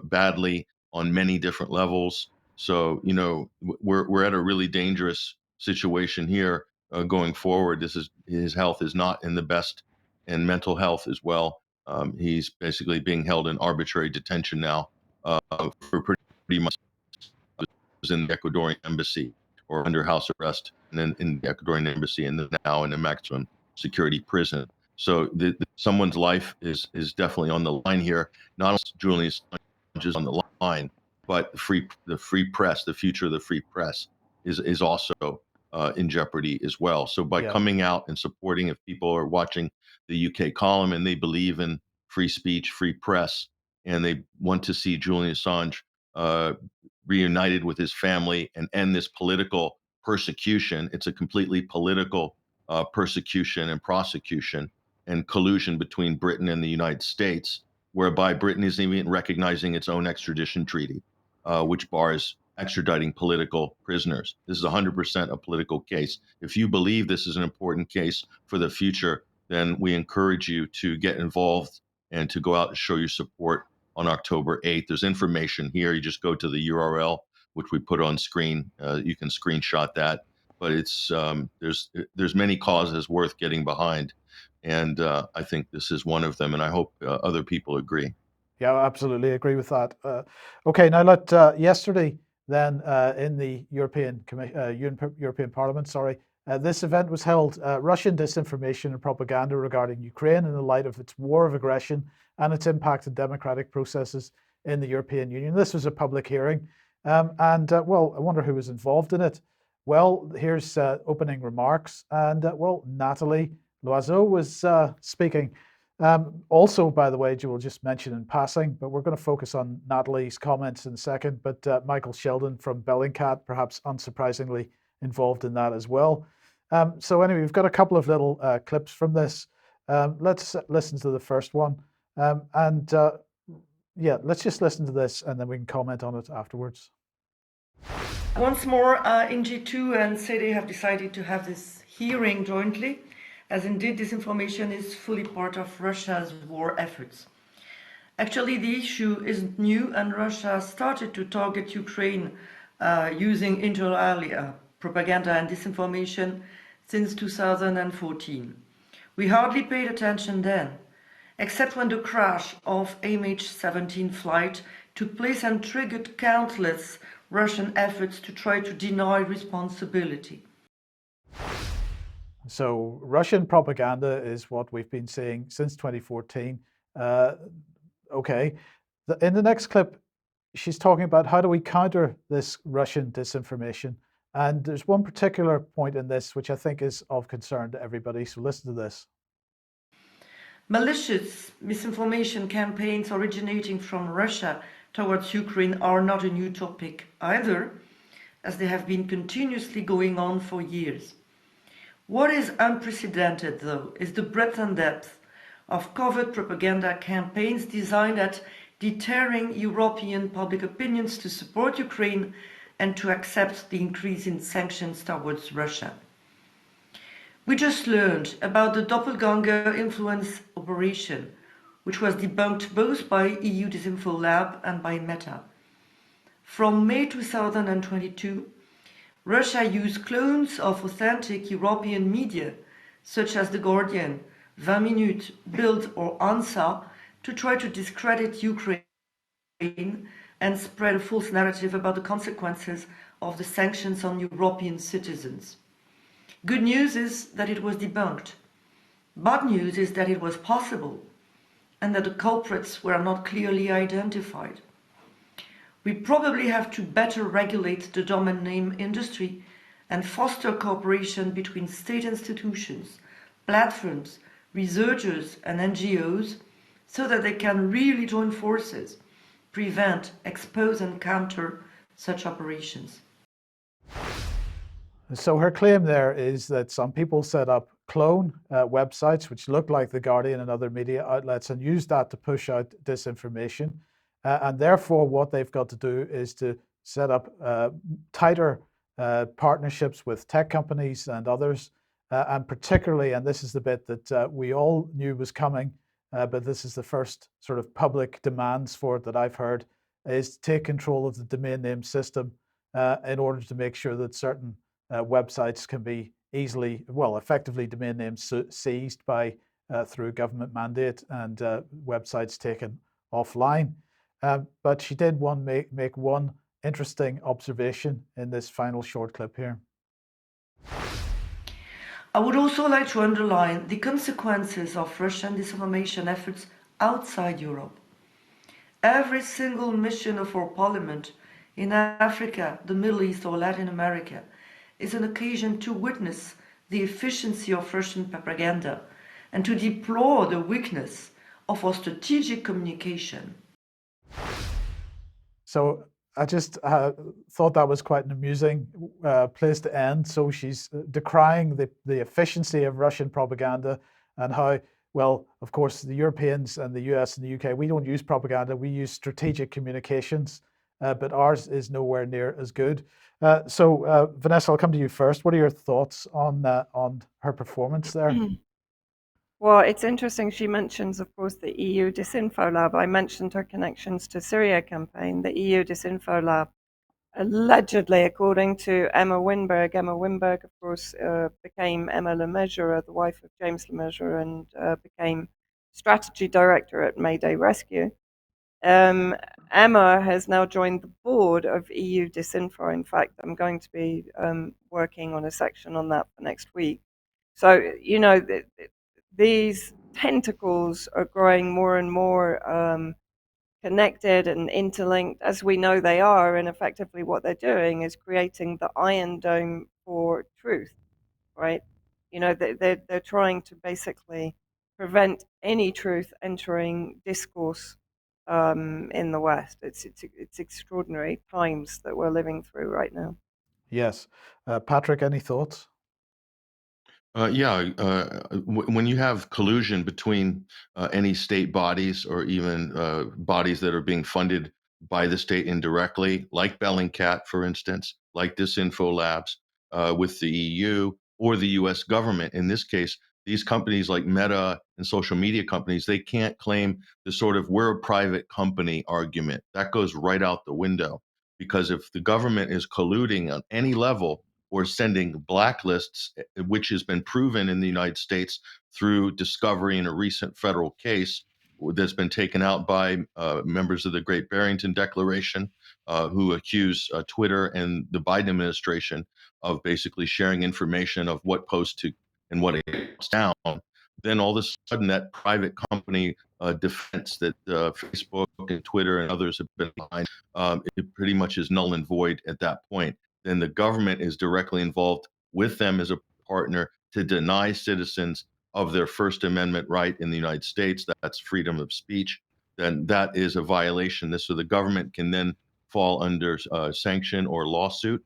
C: badly on many different levels. So, we're at a really dangerous situation here going forward. His health is not in the best, and mental health as well. He's basically being held in arbitrary detention now for pretty much in the Ecuadorian embassy or under house arrest, and then in the Ecuadorian embassy, and then now in a maximum security prison. So someone's life is definitely on the line here. Not only Julian Assange is on the line, but the free press, the future of the free press, is also in jeopardy as well. So by coming out and supporting, if people are watching the UK Column and they believe in free speech, free press, and they want to see Julian Assange reunited with his family and end this political persecution. It's a completely political persecution and prosecution and collusion between Britain and the United States, whereby Britain isn't even recognizing its own extradition treaty, which bars extraditing political prisoners. This is 100% a political case. If you believe this is an important case for the future, then we encourage you to get involved and to go out and show your support on October 8th. There's information here. You just go to the URL, which we put on screen. You can screenshot that. But it's there's many causes worth getting behind, and I think this is one of them. And I hope other people agree.
A: Yeah, I absolutely agree with that. Okay, now yesterday then in the European Parliament, this event was held. Russian disinformation and propaganda regarding Ukraine in the light of its war of aggression and its impact on democratic processes in the European Union. This was a public hearing, and well, I wonder who was involved in it. Well, here's opening remarks, and well, Nathalie Loiseau was speaking. Also, by the way, we'll just mention in passing, but we're going to focus on Nathalie's comments in a second, but Michael Sheldon from Bellingcat, perhaps unsurprisingly, involved in that as well. So anyway, we've got a couple of little clips from this. Let's listen to the first one. Yeah, let's just listen to this and then we can comment on it afterwards.
D: Once more, NG2 and CD have decided to have this hearing jointly, as indeed disinformation is fully part of Russia's war efforts. Actually, the issue isn't new, and Russia started to target Ukraine using inter alia propaganda and disinformation since 2014. We hardly paid attention then, except when the crash of MH17 flight took place and triggered countless Russian efforts to try to deny responsibility.
A: So Russian propaganda is what we've been seeing since 2014. Okay. In the next clip, she's talking about how do we counter this Russian disinformation. And there's one particular point in this which I think is of concern to everybody. So listen to this.
D: Malicious misinformation campaigns originating from Russia towards Ukraine are not a new topic either, as they have been continuously going on for years. What is unprecedented, though, is the breadth and depth of covert propaganda campaigns designed at deterring European public opinions to support Ukraine and to accept the increase in sanctions towards Russia. We just learned about the doppelganger influence operation, which was debunked both by EU Disinfo Lab and by Meta. From May 2022, Russia used clones of authentic European media, such as The Guardian, 20 Minutes, Bild or ANSA, to try to discredit Ukraine and spread a false narrative about the consequences of the sanctions on European citizens. Good news is that it was debunked. Bad news is that it was possible and that the culprits were not clearly identified. We probably have to better regulate the domain name industry and foster cooperation between state institutions, platforms, researchers and NGOs so that they can really join forces, prevent, expose and counter such operations.
A: So her claim there is that some people set up clone websites which look like The Guardian and other media outlets and use that to push out disinformation. And therefore, what they've got to do is to set up tighter partnerships with tech companies and others. And particularly, and this is the bit that we all knew was coming, but this is the first sort of public demands for it that I've heard, is to take control of the domain name system in order to make sure that certain websites can be easily, well, effectively domain names seized by through government mandate and websites taken offline. But she did make one interesting observation in this final short clip here.
D: I would also like to underline the consequences of Russian disinformation efforts outside Europe. Every single mission of our parliament in Africa, the Middle East or Latin America is an occasion to witness the efficiency of Russian propaganda and to deplore the weakness of our strategic communication.
A: So I just thought that was quite an amusing place to end. So she's decrying the efficiency of Russian propaganda and how, well, of course, the Europeans and the US and the UK, we don't use propaganda, we use strategic communications, but ours is nowhere near as good. So Vanessa, I'll come to you first. What are your thoughts on her performance there?
B: Well, it's interesting. She mentions, of course, the EU Disinfo Lab. I mentioned her connections to Syria campaign. The EU Disinfo Lab, allegedly, according to Emma Winberg, of course, became Emma Lemessurier, the wife of James Lemessurier, and became strategy director at Mayday Rescue. Emma has now joined the board of EU Disinfo. In fact, I'm going to be working on a section on that for next week. So, you know, these tentacles are growing more and more connected and interlinked, as we know they are, and effectively what they're doing is creating the Iron Dome for truth, right? You know, they're trying to basically prevent any truth entering discourse in the West. It's extraordinary times that we're living through right now.
A: Yes. Patrick, any thoughts?
C: When you have collusion between any state bodies or even bodies that are being funded by the state indirectly, like Bellingcat, for instance, like Disinfo Labs, with the EU or the US government, in this case, these companies like Meta and social media companies, they can't claim the sort of we're a private company argument. That goes right out the window, because if the government is colluding on any level, or sending blacklists, which has been proven in the United States through discovery in a recent federal case, that's been taken out by members of the Great Barrington Declaration, who accuse Twitter and the Biden administration of basically sharing information of what posts to and what accounts down. Then all of a sudden, that private company defense that Facebook and Twitter and others have been behind, it pretty much is null and void at that point. Then the government is directly involved with them as a partner to deny citizens of their First Amendment right in the United States. That's freedom of speech. Then that is a violation. So the government can then fall under sanction or lawsuit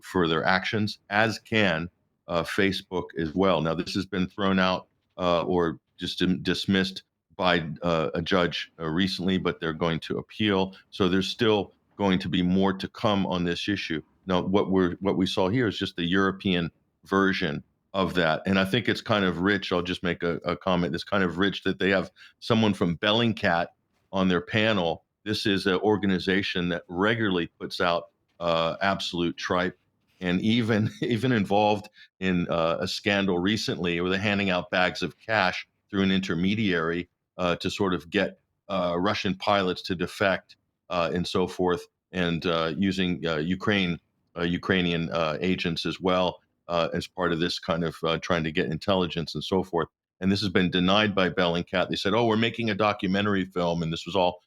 C: for their actions, as can Facebook as well. Now, this has been thrown out or just dismissed by a judge recently, but they're going to appeal. So there's still going to be more to come on this issue. Now, what we saw here is just the European version of that, and I think it's kind of rich. I'll just make a comment. It's kind of rich that they have someone from Bellingcat on their panel. This is an organization that regularly puts out absolute tripe, and even involved in a scandal recently where they're handing out bags of cash through an intermediary to sort of get Russian pilots to defect and so forth, and using Ukrainian agents as well as part of this kind of trying to get intelligence and so forth. And this has been denied by Bellingcat. They said, "Oh, we're making a documentary film, and this was all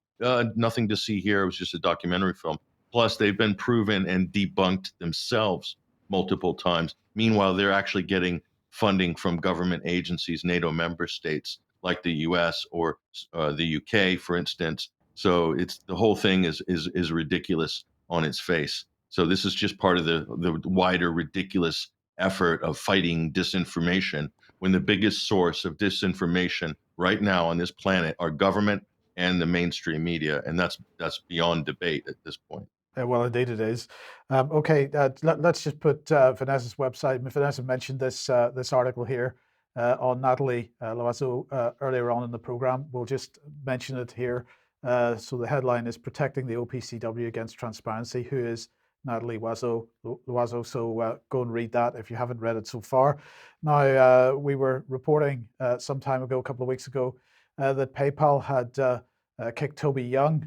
C: nothing to see here. It was just a documentary film." Plus, they've been proven and debunked themselves multiple times. Meanwhile, they're actually getting funding from government agencies, NATO member states like the U.S. or the U.K., for instance. So it's the whole thing is ridiculous on its face. So this is just part of the wider ridiculous effort of fighting disinformation, when the biggest source of disinformation right now on this planet are government and the mainstream media, and that's beyond debate at this point.
A: Well, indeed it is. Okay, let's just put Vanessa's website. Vanessa mentioned this article here on Nathalie Loiseau earlier on in the program. We'll just mention it here. So the headline is "Protecting the OPCW Against Transparency." Who is Nathalie Loiseau? So go and read that if you haven't read it so far. Now, we were reporting some time ago, a couple of weeks ago, that PayPal had kicked Toby Young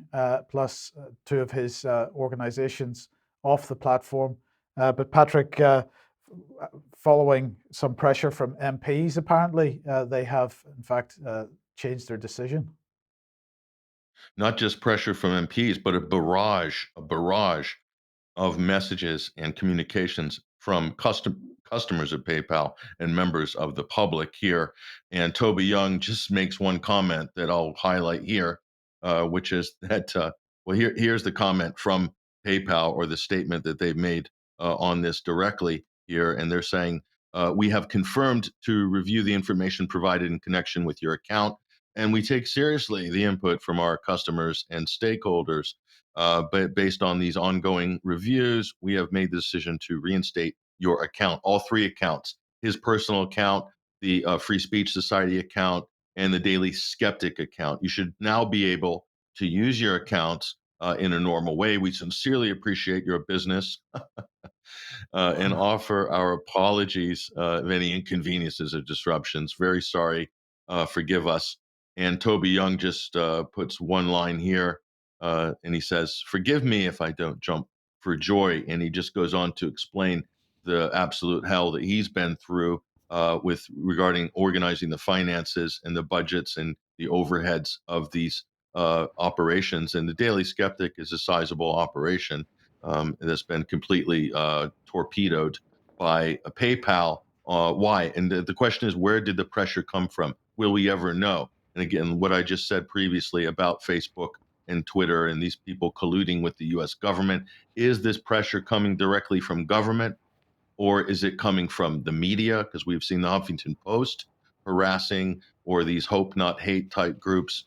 A: plus two of his organizations off the platform. But Patrick, following some pressure from MPs, apparently they have in fact changed their decision.
C: Not just pressure from MPs, but a barrage of messages and communications from customers of PayPal and members of the public here. And Toby Young just makes one comment that I'll highlight here, which is that, here's the comment from PayPal, or the statement that they've made on this directly here. And they're saying, "We have confirmed to review the information provided in connection with your account, and we take seriously the input from our customers and stakeholders. But based on these ongoing reviews, we have made the decision to reinstate your account," all three accounts: his personal account, the Free Speech Society account, and the Daily Skeptic account. You should now be able to use your accounts in a normal way. We sincerely appreciate your business and offer our apologies of any inconveniences or disruptions. Very sorry. Forgive us. And Toby Young just puts one line here, and he says, "Forgive me if I don't jump for joy." And he just goes on to explain the absolute hell that he's been through with regarding organizing the finances and the budgets and the overheads of these operations. And the Daily Skeptic is a sizable operation that's been completely torpedoed by PayPal. Why? And the question is, where did the pressure come from? Will we ever know? And again, what I just said previously about Facebook and Twitter and these people colluding with the US government, is this pressure coming directly from government, or is it coming from the media? Because we've seen the Huffington Post harassing, or these hope not hate type groups,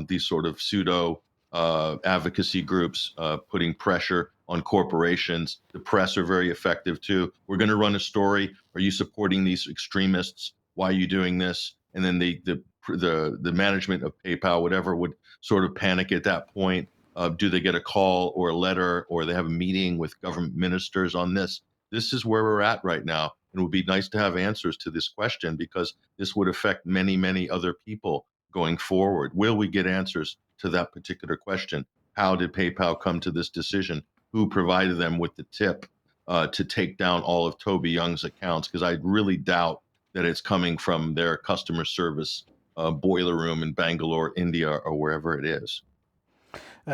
C: these sort of pseudo advocacy groups putting pressure on corporations. The press are very effective too. "We're going to run a story. Are you supporting these extremists? Why are you doing this?" And then the management of PayPal, whatever, would sort of panic at that point. Do they get a call or a letter, or they have a meeting with government ministers on this? This is where we're at right now. And it would be nice to have answers to this question, because this would affect many, many other people going forward? Will we get answers to that particular question? How did PayPal come to this decision? Who provided them with the tip to take down all of Toby Young's accounts? Because I really doubt that it's coming from their customer service boiler room in Bangalore, India, or wherever it is.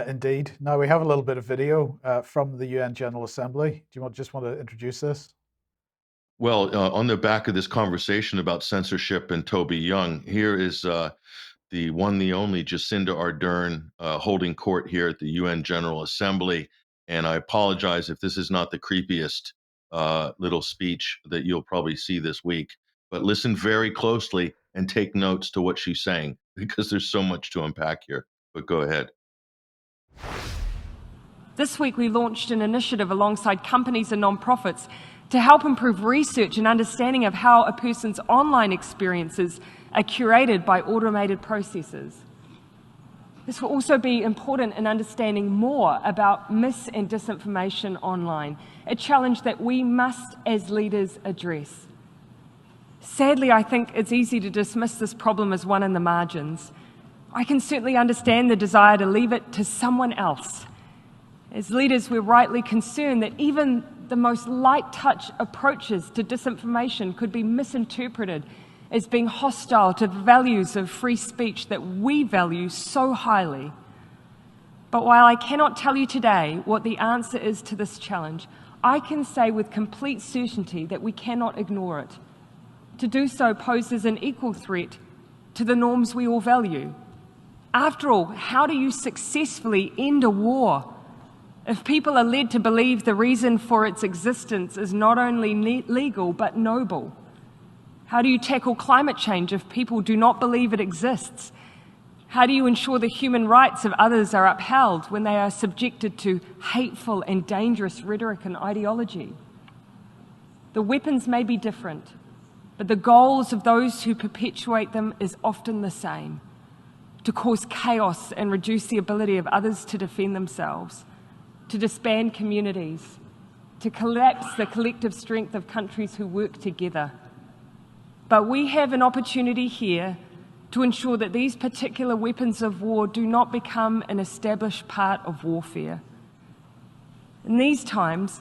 A: Indeed. Now we have a little bit of video from the UN General Assembly. Do you just want to introduce this?
C: Well, on the back of this conversation about censorship and Toby Young, here is the one, the only Jacinda Ardern holding court here at the UN General Assembly. And I apologize if this is not the creepiest little speech that you'll probably see this week, but listen very closely and take notes to what she's saying, because there's so much to unpack here. But go ahead.
E: This week we launched an initiative alongside companies and nonprofits to help improve research and understanding of how a person's online experiences are curated by automated processes. This will also be important in understanding more about mis- and disinformation online, a challenge that we must, as leaders, address. Sadly, I think it's easy to dismiss this problem as one in the margins. I can certainly understand the desire to leave it to someone else. As leaders, we're rightly concerned that even the most light-touch approaches to disinformation could be misinterpreted as being hostile to the values of free speech that we value so highly. But while I cannot tell you today what the answer is to this challenge, I can say with complete certainty that we cannot ignore it. To do so poses an equal threat to the norms we all value. After all, how do you successfully end a war if people are led to believe the reason for its existence is not only legal but noble? How do you tackle climate change if people do not believe it exists? How do you ensure the human rights of others are upheld when they are subjected to hateful and dangerous rhetoric and ideology? The weapons may be different, but the goals of those who perpetuate them is often the same: to cause chaos and reduce the ability of others to defend themselves, to disband communities, to collapse the collective strength of countries who work together. But we have an opportunity here to ensure that these particular weapons of war do not become an established part of warfare. In these times,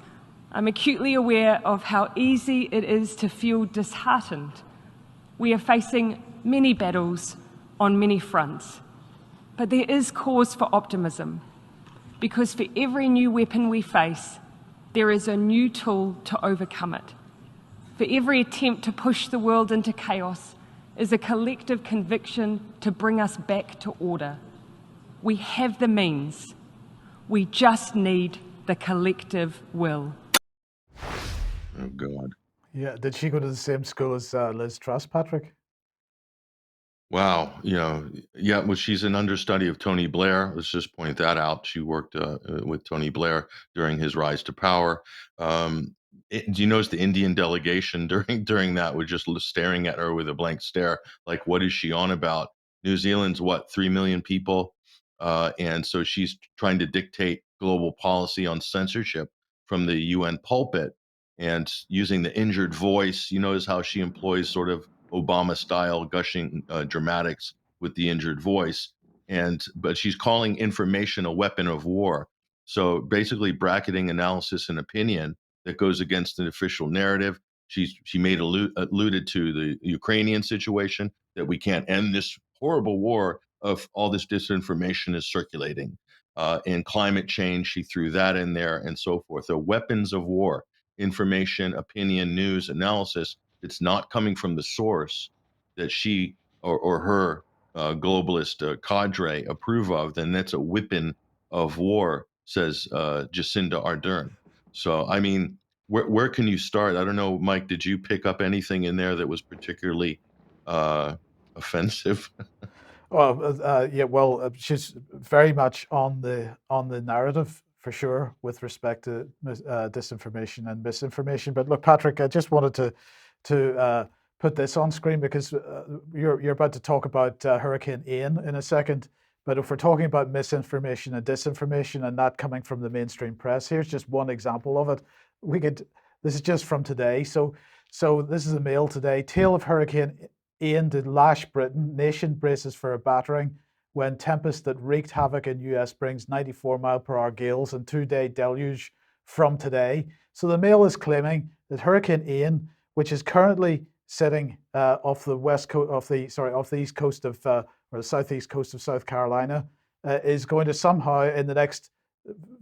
E: I'm acutely aware of how easy it is to feel disheartened. We are facing many battles on many fronts, but there is cause for optimism, because for every new weapon we face, there is a new tool to overcome it. For every attempt to push the world into chaos is a collective conviction to bring us back to order. We have the means. We just need the collective will.
C: Oh, God.
A: Yeah, did she go to the same school as Liz Truss, Patrick?
C: Wow. Yeah, well, she's an understudy of Tony Blair. Let's just point that out. She worked with Tony Blair during his rise to power. Do you notice the Indian delegation during that was just staring at her with a blank stare, like, what is she on about? New Zealand's what, 3 million people? And so she's trying to dictate global policy on censorship from the UN pulpit and using the injured voice. You notice how she employs sort of Obama-style gushing dramatics with the injured voice, but she's calling information a weapon of war. So basically, bracketing analysis and opinion that goes against the official narrative. She alluded to the Ukrainian situation, that we can't end this horrible war if all this disinformation is circulating. And climate change, she threw that in there, and so forth. The weapons of war: information, opinion, news, analysis. It's not coming from the source that she or her globalist cadre approve of, then that's a weapon of war, says Jacinda Ardern. So, I mean, where can you start? I don't know, Mike, did you pick up anything in there that was particularly offensive?
A: Well, yeah. Well, she's very much on the narrative for sure with respect to disinformation and misinformation. But look, Patrick, I just wanted to put this on screen because you're about to talk about Hurricane Ian in a second. But if we're talking about misinformation and disinformation and that coming from the mainstream press, here's just one example of it. This is just from today. So this is a Mail today. Tale of Hurricane Ian to lash Britain. Nation braces for a battering when tempest that wreaked havoc in US brings 94-mile-per-hour gales and 2-day deluge from today. So the Mail is claiming that Hurricane Ian, which is currently sitting off the east coast of or the southeast coast of South Carolina, is going to somehow in the next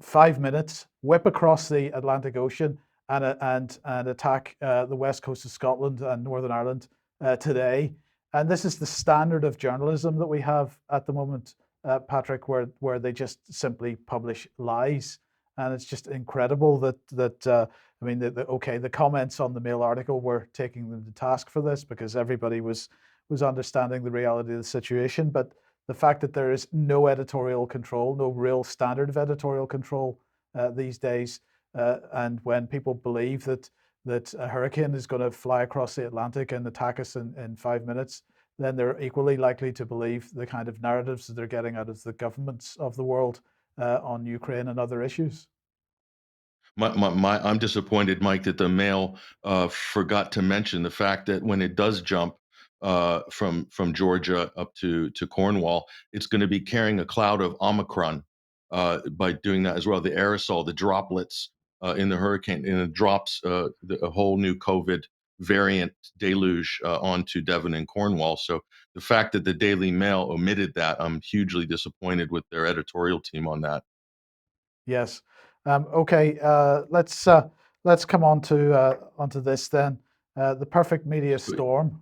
A: 5 minutes whip across the Atlantic Ocean and attack the west coast of Scotland and Northern Ireland today. And this is the standard of journalism that we have at the moment, Patrick, where they just simply publish lies. And it's just incredible that the comments on the Mail article were taking them to task for this because everybody was understanding the reality of the situation. But the fact that there is no editorial control, no real standard of editorial control these days, and when people believe that a hurricane is going to fly across the Atlantic and attack us in 5 minutes, then they're equally likely to believe the kind of narratives that they're getting out of the governments of the world on Ukraine and other issues.
C: I'm disappointed, Mike, that the Mail forgot to mention the fact that when it does jump from Georgia up to Cornwall, it's going to be carrying a cloud of Omicron by doing that as well. The aerosol, the droplets in the hurricane, and it drops a whole new COVID variant deluge onto Devon and Cornwall. So the fact that the Daily Mail omitted that, I'm hugely disappointed with their editorial team on that.
A: Yes. Okay. Let's come on to onto this then. The perfect media storm.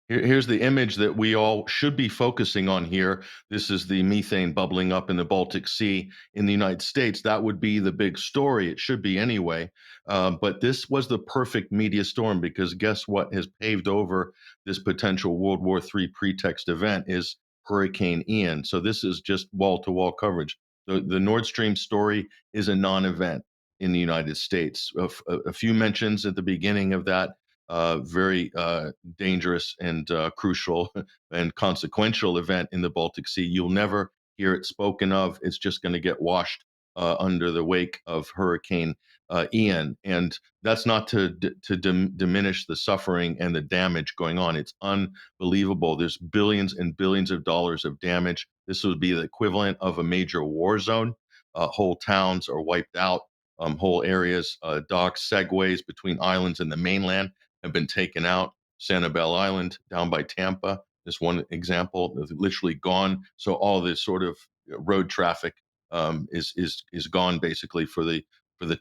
C: Here's the image that we all should be focusing on here. This is the methane bubbling up in the Baltic Sea in the United States. That would be the big story. It should be anyway. But this was the perfect media storm because guess what has paved over this potential World War III pretext event is Hurricane Ian. So this is just wall-to-wall coverage. The Nord Stream story is a non-event in the United States. A few mentions at the beginning of that very dangerous and crucial and consequential event in the Baltic Sea. You'll never hear it spoken of. It's just going to get washed under the wake of Hurricane Ian. And that's not to diminish the suffering and the damage going on. It's unbelievable. There's billions and billions of dollars of damage. This would be the equivalent of a major war zone. Whole towns are wiped out. Whole areas, docks, segways between islands and the mainland have been taken out. Sanibel Island down by Tampa, this one example, is literally gone. So all this sort of road traffic is gone basically for the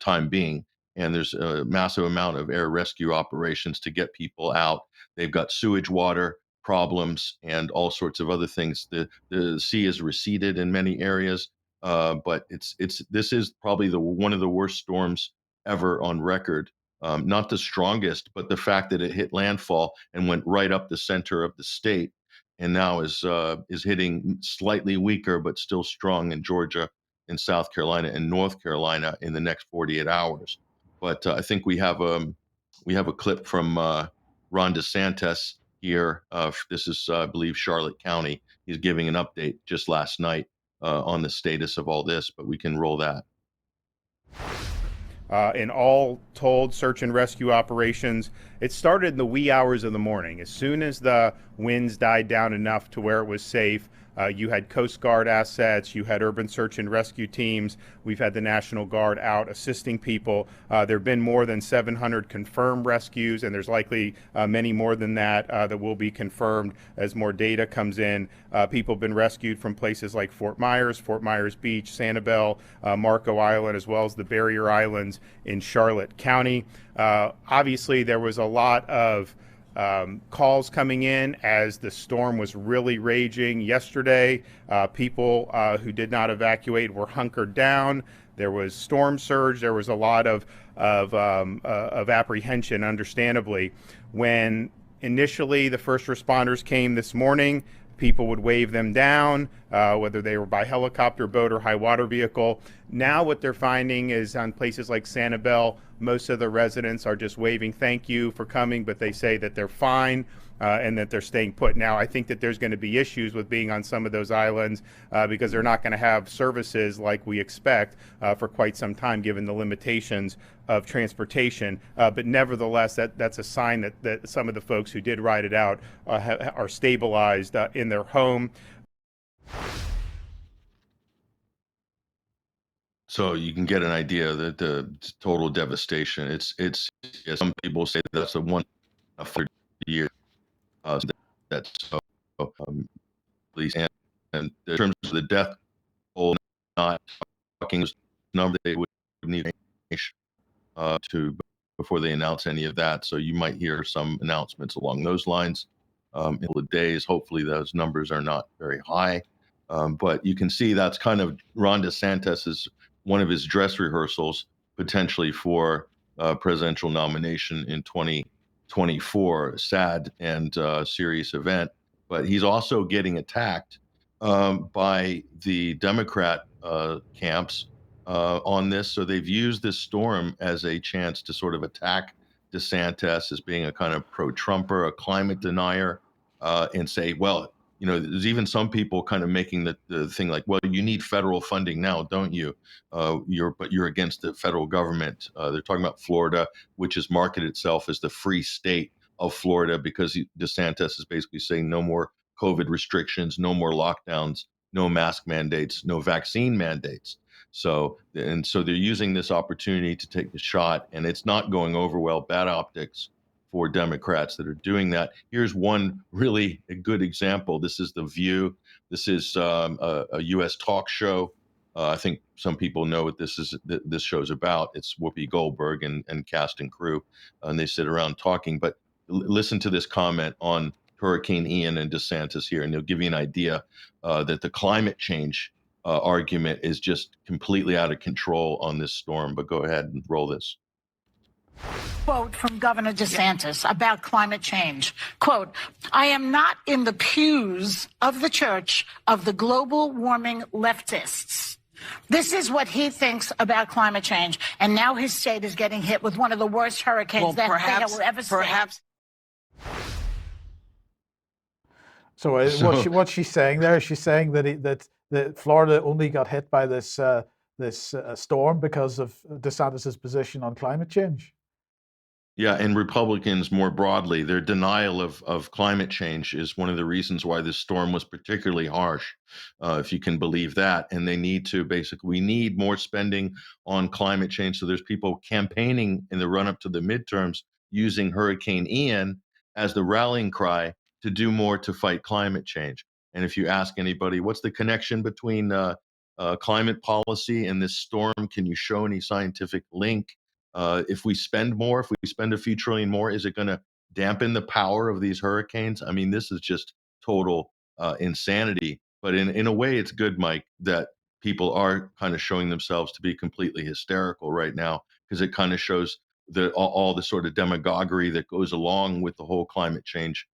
C: time being. And there's a massive amount of air rescue operations to get people out. They've got sewage water problems and all sorts of other things. The sea is receded in many areas, but this is probably one of the worst storms ever on record. Not the strongest, but the fact that it hit landfall and went right up the center of the state, and now is hitting slightly weaker but still strong in Georgia, in South Carolina, and North Carolina in the next 48 hours. But I think we have a clip from Ron DeSantis here. This is, I believe, Charlotte County. He's giving an update just last night on the status of all this, but we can roll that.
F: In all told, search and rescue operations, it started in the wee hours of the morning. As soon as the winds died down enough to where it was safe, you had Coast Guard assets, you had urban search and rescue teams. We've had the National Guard out assisting people. There have been more than 700 confirmed rescues, and there's likely many more than that that will be confirmed as more data comes in. People have been rescued from places like Fort Myers Beach, Sanibel, Marco Island, as well as the Barrier Islands in Charlotte County. Obviously, there was a lot of calls coming in as the storm was really raging yesterday. People who did not evacuate were hunkered down. There was storm surge. There was a lot of apprehension, understandably. When initially the first responders came this morning, people would wave them down, whether they were by helicopter, boat, or high water vehicle. Now what they're finding is on places like Sanibel, most of the residents are just waving thank you for coming, but they say that they're fine. and that they're staying put. Now, I think that there's going to be issues with being on some of those islands because they're not going to have services like we expect for quite some time, given the limitations of transportation. But nevertheless, that's a sign that some of the folks who did ride it out are stabilized in their home.
C: So you can get an idea that the total devastation. It's some people say that's a 30 year. That's so at least, and in terms of the death toll, not talking number they would need to before they announce any of that. So you might hear some announcements along those lines in the days. Hopefully those numbers are not very high. But you can see that's kind of Ron DeSantis' one of his dress rehearsals potentially for presidential nomination in 2024. Sad and serious event. But he's also getting attacked by the Democrat camps on this. So they've used this storm as a chance to sort of attack DeSantis as being a kind of pro-Trumper, a climate denier, and say, well, you know, there's even some people kind of making the thing like, well, you need federal funding now, don't you? But you're against the federal government. They're talking about Florida, which has marketed itself as the free state of Florida because DeSantis is basically saying no more COVID restrictions, no more lockdowns, no mask mandates, no vaccine mandates. So they're using this opportunity to take the shot, and it's not going over well. Bad optics for Democrats that are doing that. Here's one really good example. This is The View. This is a U.S. talk show. I think some people know what this show's about. It's Whoopi Goldberg and cast and crew, and they sit around talking. But listen to this comment on Hurricane Ian and DeSantis here, and they'll give you an idea that the climate change argument is just completely out of control on this storm. But go ahead and roll this.
G: Quote from Governor DeSantis about climate change. Quote, I am not in the pews of the church of the global warming leftists. This is what he thinks about climate change. And now his state is getting hit with one of the worst hurricanes that they will ever see.
A: So what's she saying there? She's saying that Florida only got hit by this storm because of DeSantis' position on climate change.
C: Yeah, and Republicans more broadly, their denial of climate change is one of the reasons why this storm was particularly harsh, if you can believe that. And they need to we need more spending on climate change. So there's people campaigning in the run-up to the midterms using Hurricane Ian as the rallying cry to do more to fight climate change. And if you ask anybody, what's the connection between climate policy and this storm? Can you show any scientific link? If we spend more, if we spend a few trillion more, is it going to dampen the power of these hurricanes? I mean, this is just total insanity. But in a way, it's good, Mike, that people are kind of showing themselves to be completely hysterical right now, because it kind of shows all the sort of demagoguery that goes along with the whole climate change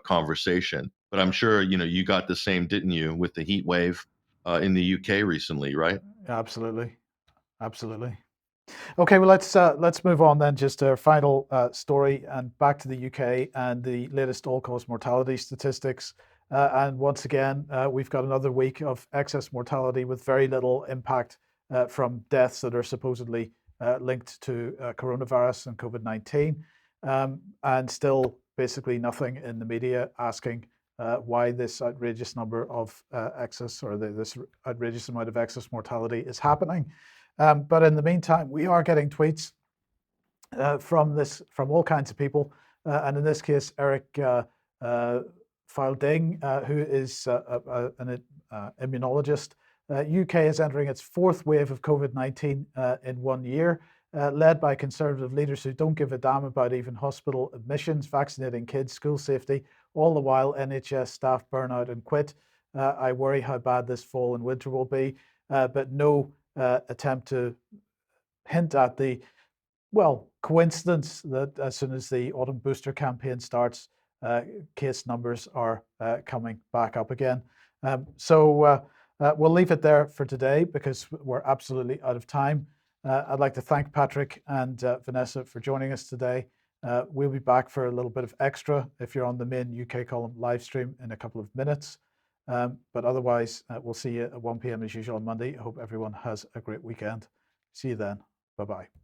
C: conversation. But I'm sure, you got the same, didn't you, with the heat wave in the UK recently, right?
A: Absolutely. Okay, well, let's move on then just to our final story and back to the UK and the latest all-cause mortality statistics. And once again, we've got another week of excess mortality with very little impact from deaths that are supposedly linked to coronavirus and COVID-19, and still basically nothing in the media asking why this outrageous number of this outrageous amount of excess mortality is happening. But in the meantime, we are getting tweets from all kinds of people, and in this case, Eric Filding, who is an immunologist. UK is entering its fourth wave of COVID-19 in 1 year, led by conservative leaders who don't give a damn about even hospital admissions, vaccinating kids, school safety, all the while NHS staff burn out and quit. I worry how bad this fall and winter will be, but no attempt to hint at the coincidence that as soon as the autumn booster campaign starts, case numbers are coming back up again. So we'll leave it there for today because we're absolutely out of time. I'd like to thank Patrick and Vanessa for joining us today. We'll be back for a little bit of extra if you're on the main UK column live stream in a couple of minutes. But otherwise, we'll see you at 1 p.m. as usual on Monday. I hope everyone has a great weekend. See you then. Bye-bye.